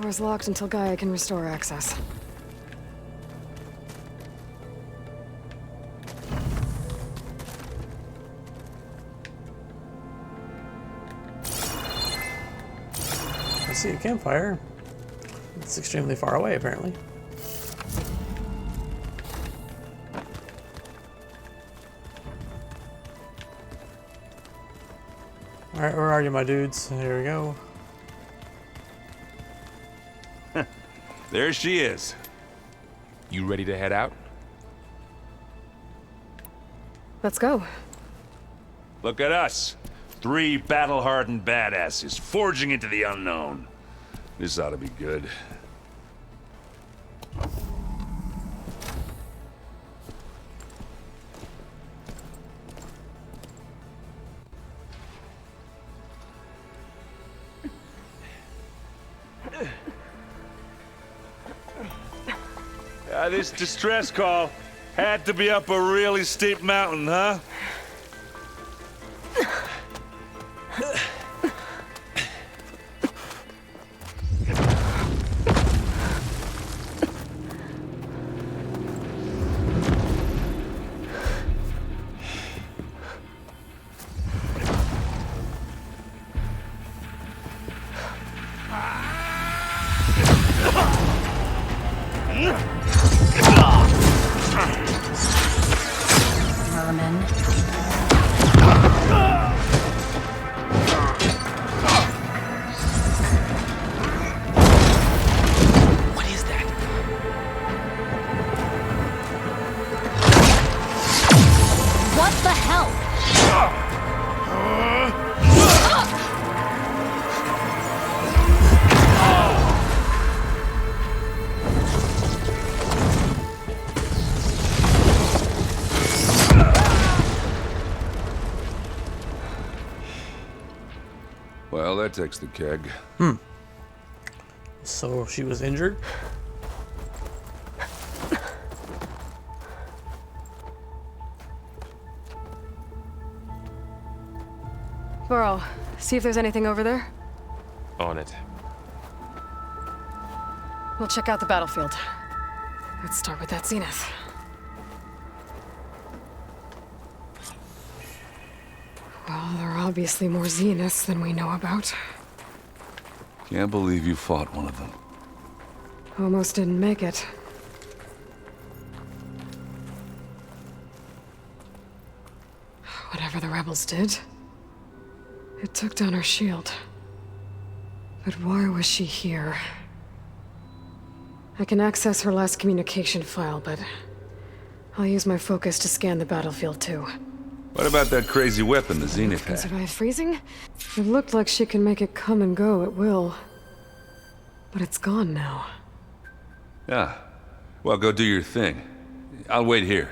Door's locked until Gaia can restore access. I see a campfire. It's extremely far away, apparently. Alright, where are you, my dudes? Here we go. There she is. You ready to head out? Let's go. Look at us. 3 battle-hardened badasses forging into the unknown. This ought to be good. This distress call had to be up a really steep mountain, huh? Well, that takes the keg. So she was injured? Burrow, see if there's anything over there. On it. We'll check out the battlefield. Let's start with that zenith. Well, there are obviously more zeniths than we know about. Can't believe you fought one of them. Almost didn't make it. Whatever the rebels did, it took down her shield. But why was she here? I can access her last communication file, but I'll use my focus to scan the battlefield too. What about that crazy weapon the Zenith Can had? survive freezing? It looked like she can make it come and go at will. But it's gone now. Yeah. Well, go do your thing. I'll wait here.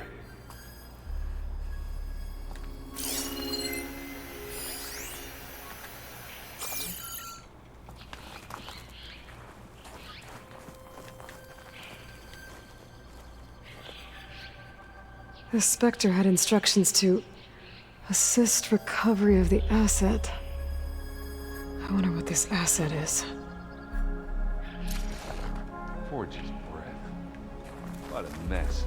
The Spectre had instructions to assist recovery of the asset. I wonder what this asset is. Forge's breath. What a mess.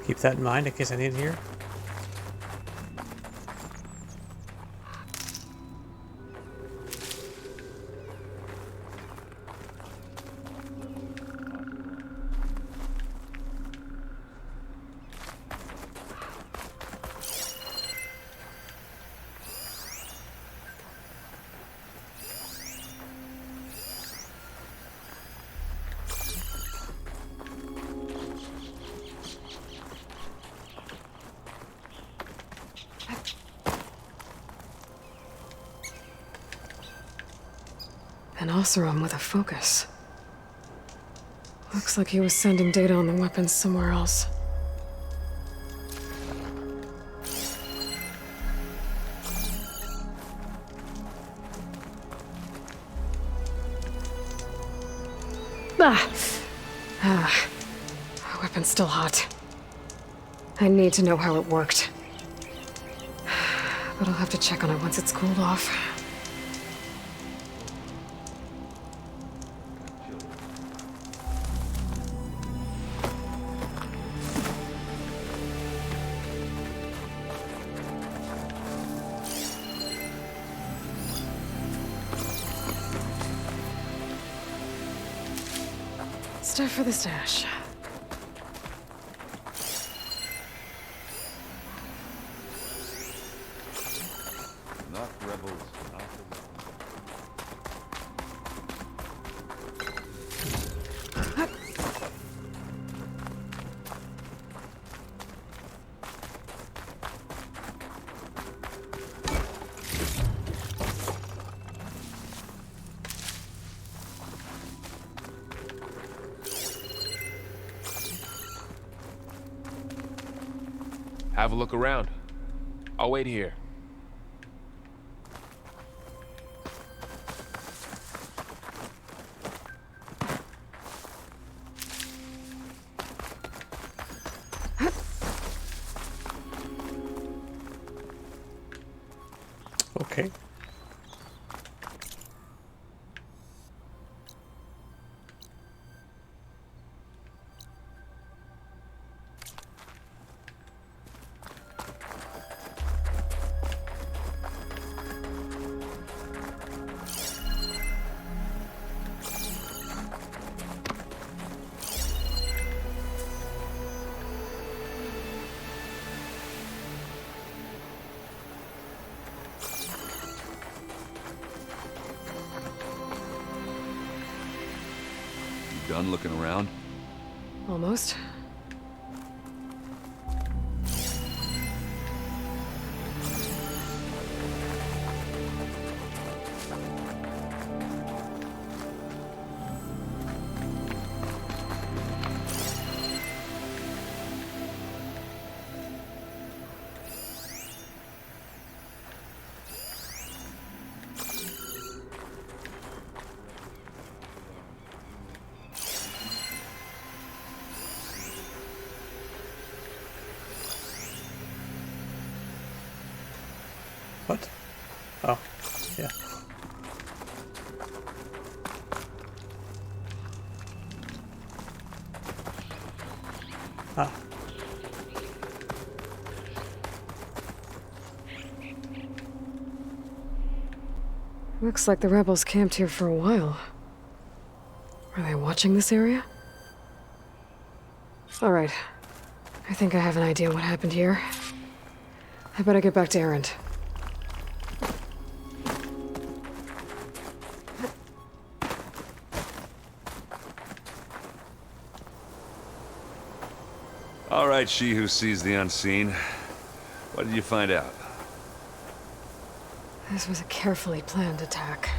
Keep that in mind in case I need it here. An Oseram with a focus. Looks like he was sending data on the weapons somewhere else. The weapon's still hot. I need to know how it worked. But I'll have to check on it once it's cooled off. Stuff for the stash. Not rebels, not Have a look around. I'll wait here. Okay. done looking around? Almost. What? Oh, yeah. Ah. Looks like the rebels camped here for a while. Are they watching this area? All right. I think I have an idea what happened here. I better get back to Erend. All right, she who sees the unseen. What did you find out? This was a carefully planned attack.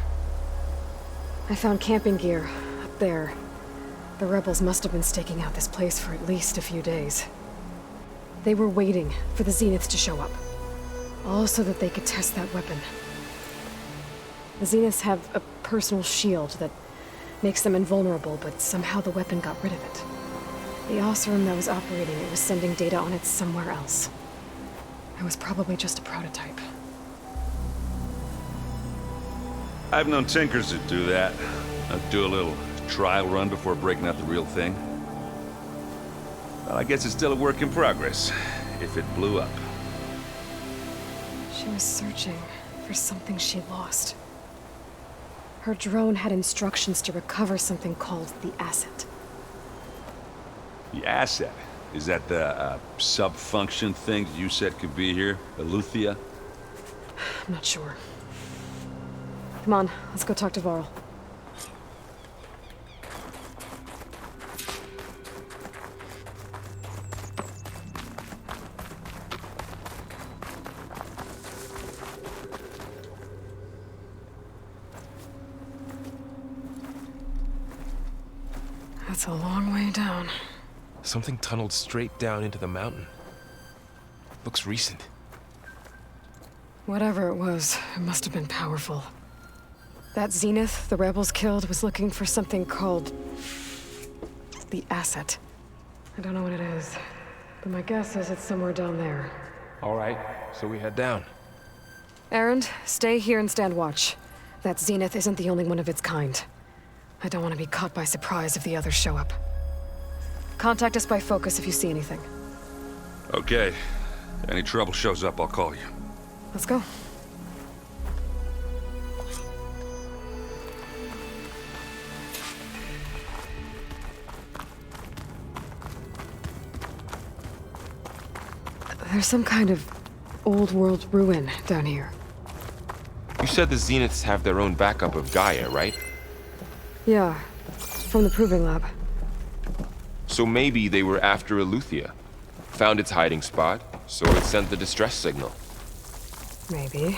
I found camping gear up there. The rebels must have been staking out this place for at least a few days. They were waiting for the Zeniths to show up. All so that they could test that weapon. The Zeniths have a personal shield that makes them invulnerable, but somehow the weapon got rid of it. The Oseram that was operating it was sending data on it somewhere else. It was probably just a prototype. I've known tinkers that do that. Do a little trial run before breaking out the real thing. Well, I guess it's still a work in progress, if it blew up. She was searching for something she lost. Her drone had instructions to recover something called the asset. The asset? Is that the sub-function thing you said could be here? Eleuthia? I'm not sure. Come on, let's go talk to Varl. That's a long way down. Something tunneled straight down into the mountain. Looks recent. Whatever it was, it must have been powerful. That Zenith the rebels killed was looking for something called the asset. I don't know what it is, but my guess is it's somewhere down there. All right, so we head down. Erend, stay here and stand watch. That Zenith isn't the only one of its kind. I don't want to be caught by surprise if the others show up. Contact us by focus if you see anything. Okay. Any trouble shows up, I'll call you. Let's go. There's some kind of old world ruin down here. You said the Zeniths have their own backup of Gaia, right? Yeah, from the Proving Lab. So maybe they were after Eleuthia. Found its hiding spot, so it sent the distress signal. Maybe.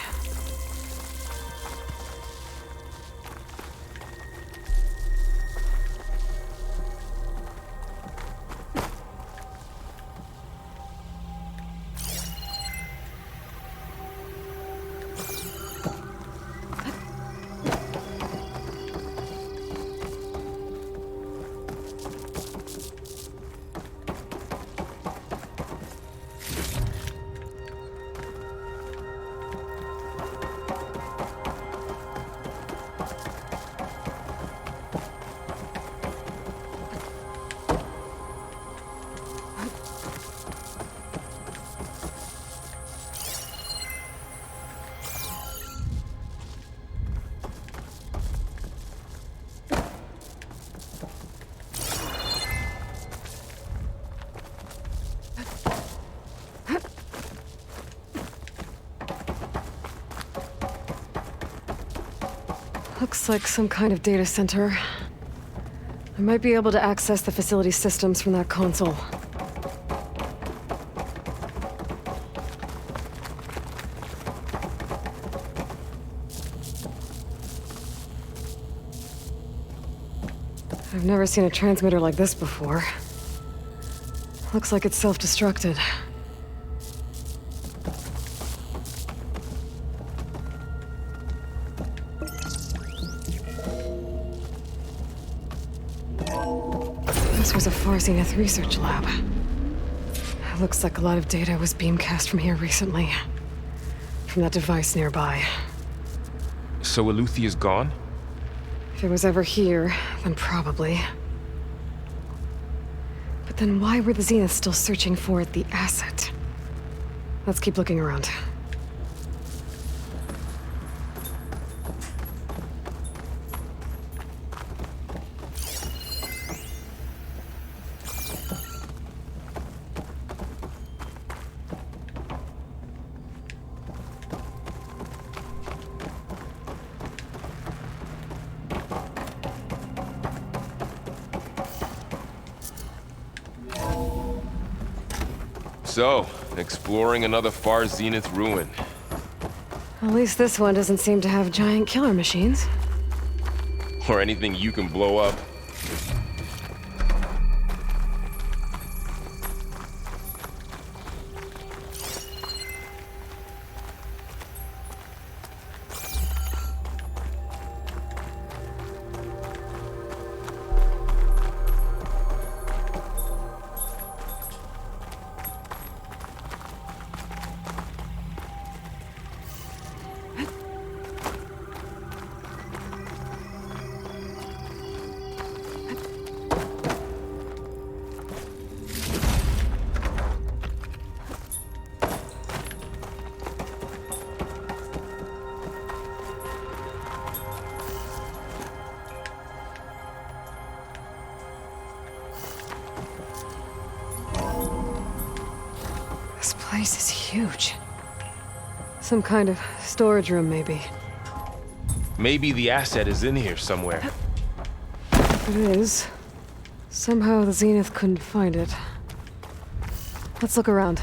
Looks like some kind of data center. I might be able to access the facility systems from that console. I've never seen a transmitter like this before. Looks like it's self-destructed. This was a Far Zenith research lab. It looks like a lot of data was beamcast from here recently. From that device nearby. So Eleuthia's gone? If it was ever here, then probably. But then why were the Zeniths still searching for the asset? Let's keep looking around. So, exploring another far zenith ruin. At least this one doesn't seem to have giant killer machines. Or anything you can blow up. This place is huge. Some kind of storage room, maybe. Maybe the asset is in here somewhere. If it is, somehow the Zenith couldn't find it. Let's look around.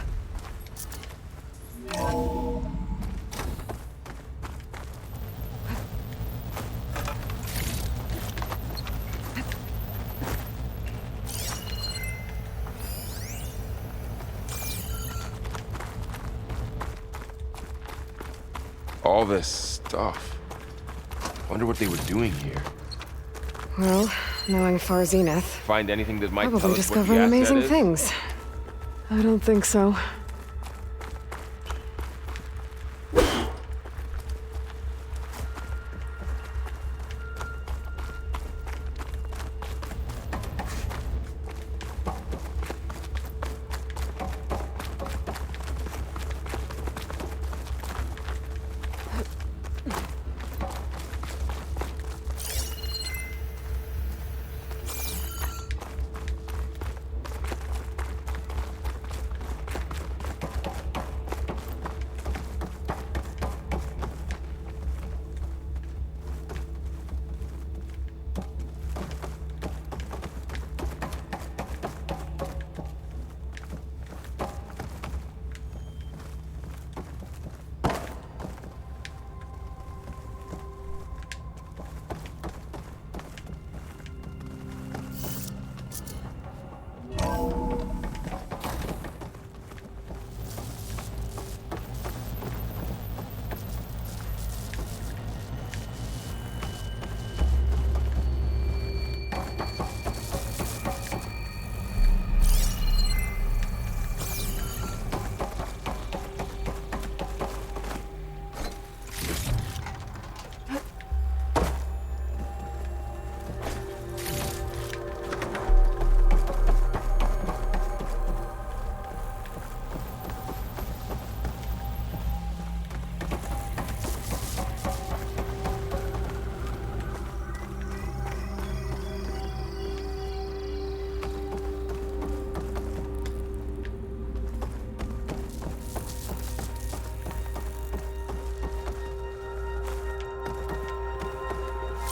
All this stuff. Wonder what they were doing here. Well, knowing Far Zenith, Find anything that might tell probably us what the discovering asset amazing is? things. I don't think so.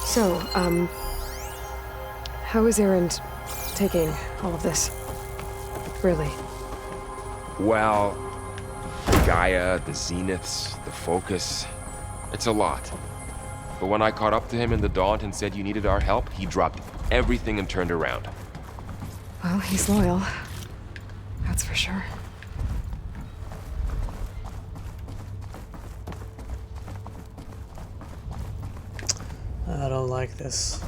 So, how is Erend taking all of this? Really? Well, Gaia, the Zeniths, the Focus. It's a lot. But when I caught up to him in the Daunt and said you needed our help, he dropped everything and turned around. Well, he's loyal. That's for sure. I don't like this.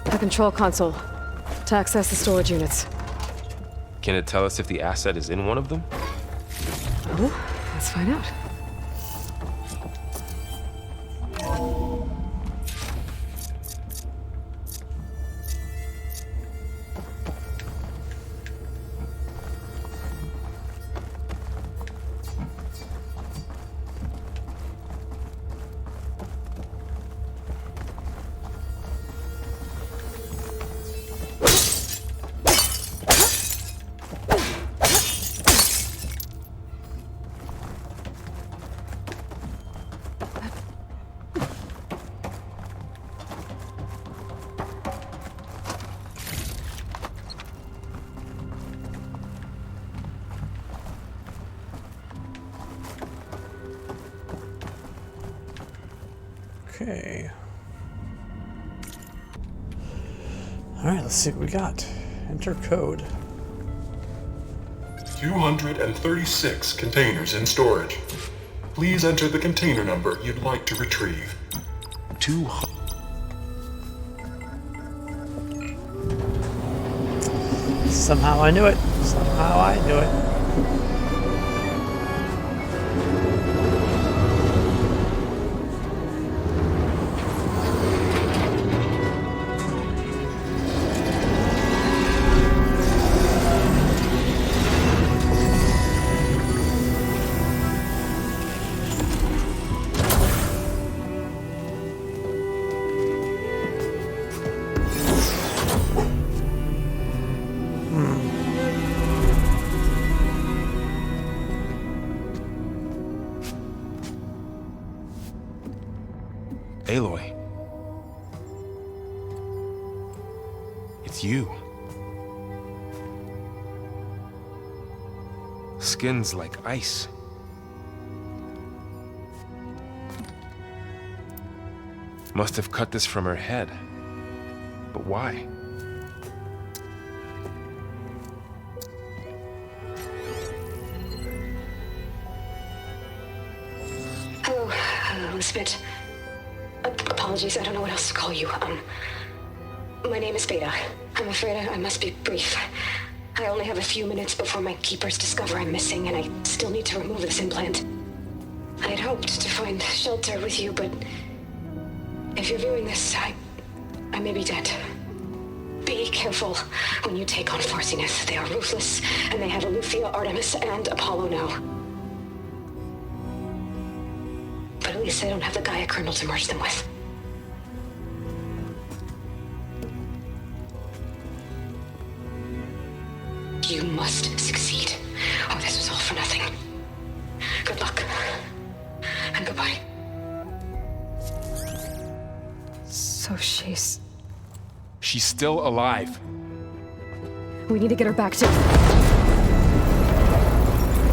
The control console. To access the storage units. Can it tell us if the asset is in one of them? Oh, let's find out. Okay. Alright, let's see what we got. Enter code. 236 containers in storage. Please enter the container number you'd like to retrieve. Somehow I knew it. Somehow I knew it. Aloy. It's you. Skin's like ice. Must have cut this from her head. But why? Hello, Elizabeth. Apologies, I don't know what else to call you. My name is Beta. I'm afraid I must be brief. I only have a few minutes before my keepers discover I'm missing, and I still need to remove this implant. I had hoped to find shelter with you, but if you're viewing this, I may be dead. Be careful when you take on Far Zenith. They are ruthless, and they have Eleuthia, Artemis, and Apollo now. But at least I don't have the Gaia kernel to merge them with. You must succeed, or this was all for nothing. Good luck, and goodbye. So she's still alive. We need to get her back to...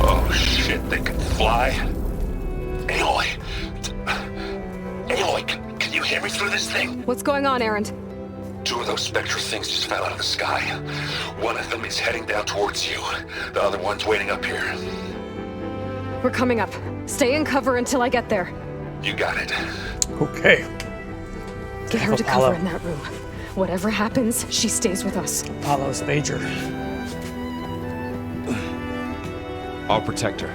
Oh shit, they can fly? Aloy! Aloy, can you hear me through this thing? What's going on, Erend? 2 of those Specters things just fell out of the sky. One of them is heading down towards you. The other one's waiting up here. We're coming up. Stay in cover until I get there. You got it. Okay. Get her to cover in that room. Whatever happens, she stays with us. Apollo's major. I'll protect her.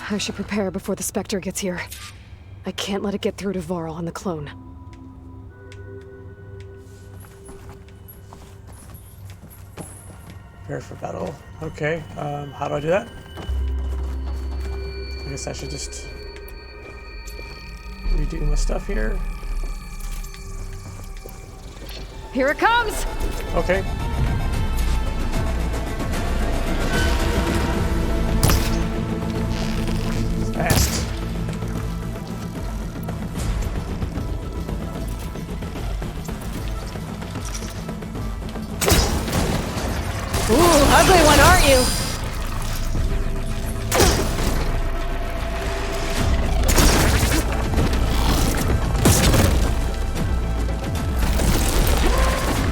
I should prepare before the Spectre gets here. I can't let it get through to Varl and the clone. Prepare for battle. Okay, how do I do that? I guess I should just redo my stuff here. Here it comes! Okay. Fast. Ooh, ugly one, aren't you?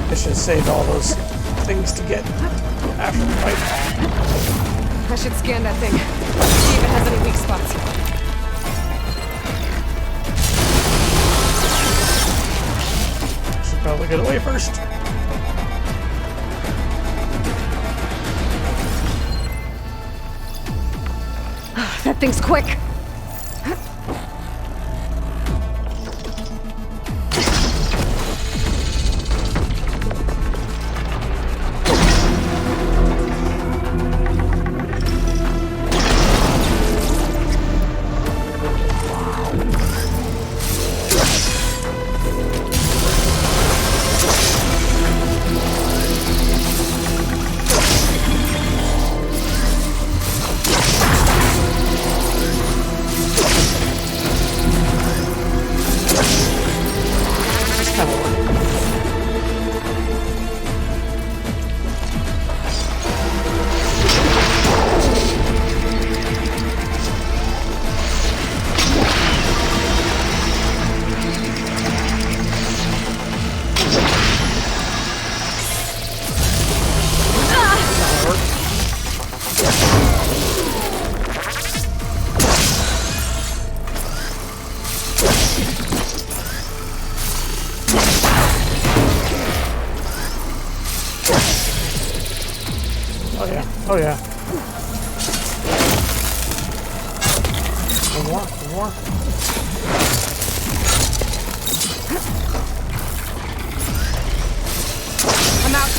I should have saved all those things to get after the fight. I should scan that thing. See if it has any weak spots. Should probably get away first. That thing's quick. Oh yeah. One more, one more. I'm out.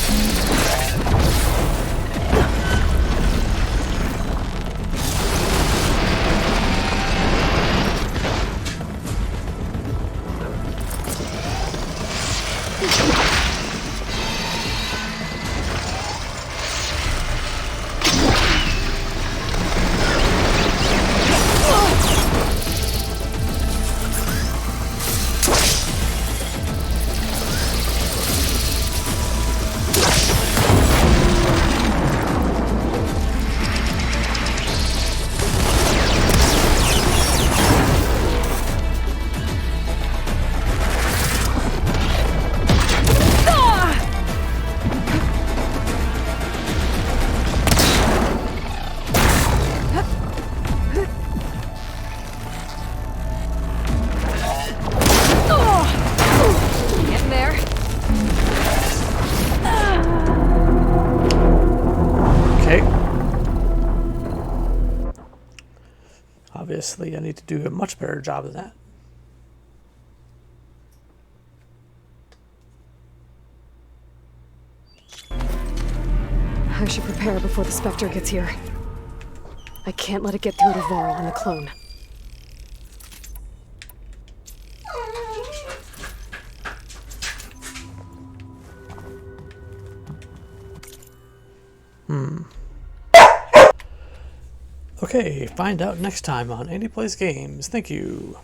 Obviously, I need to do a much better job than that. I should prepare before the Spectre gets here. I can't let it get through to Varl and the clone. Okay, find out next time on Andy Plays Games. Thank you.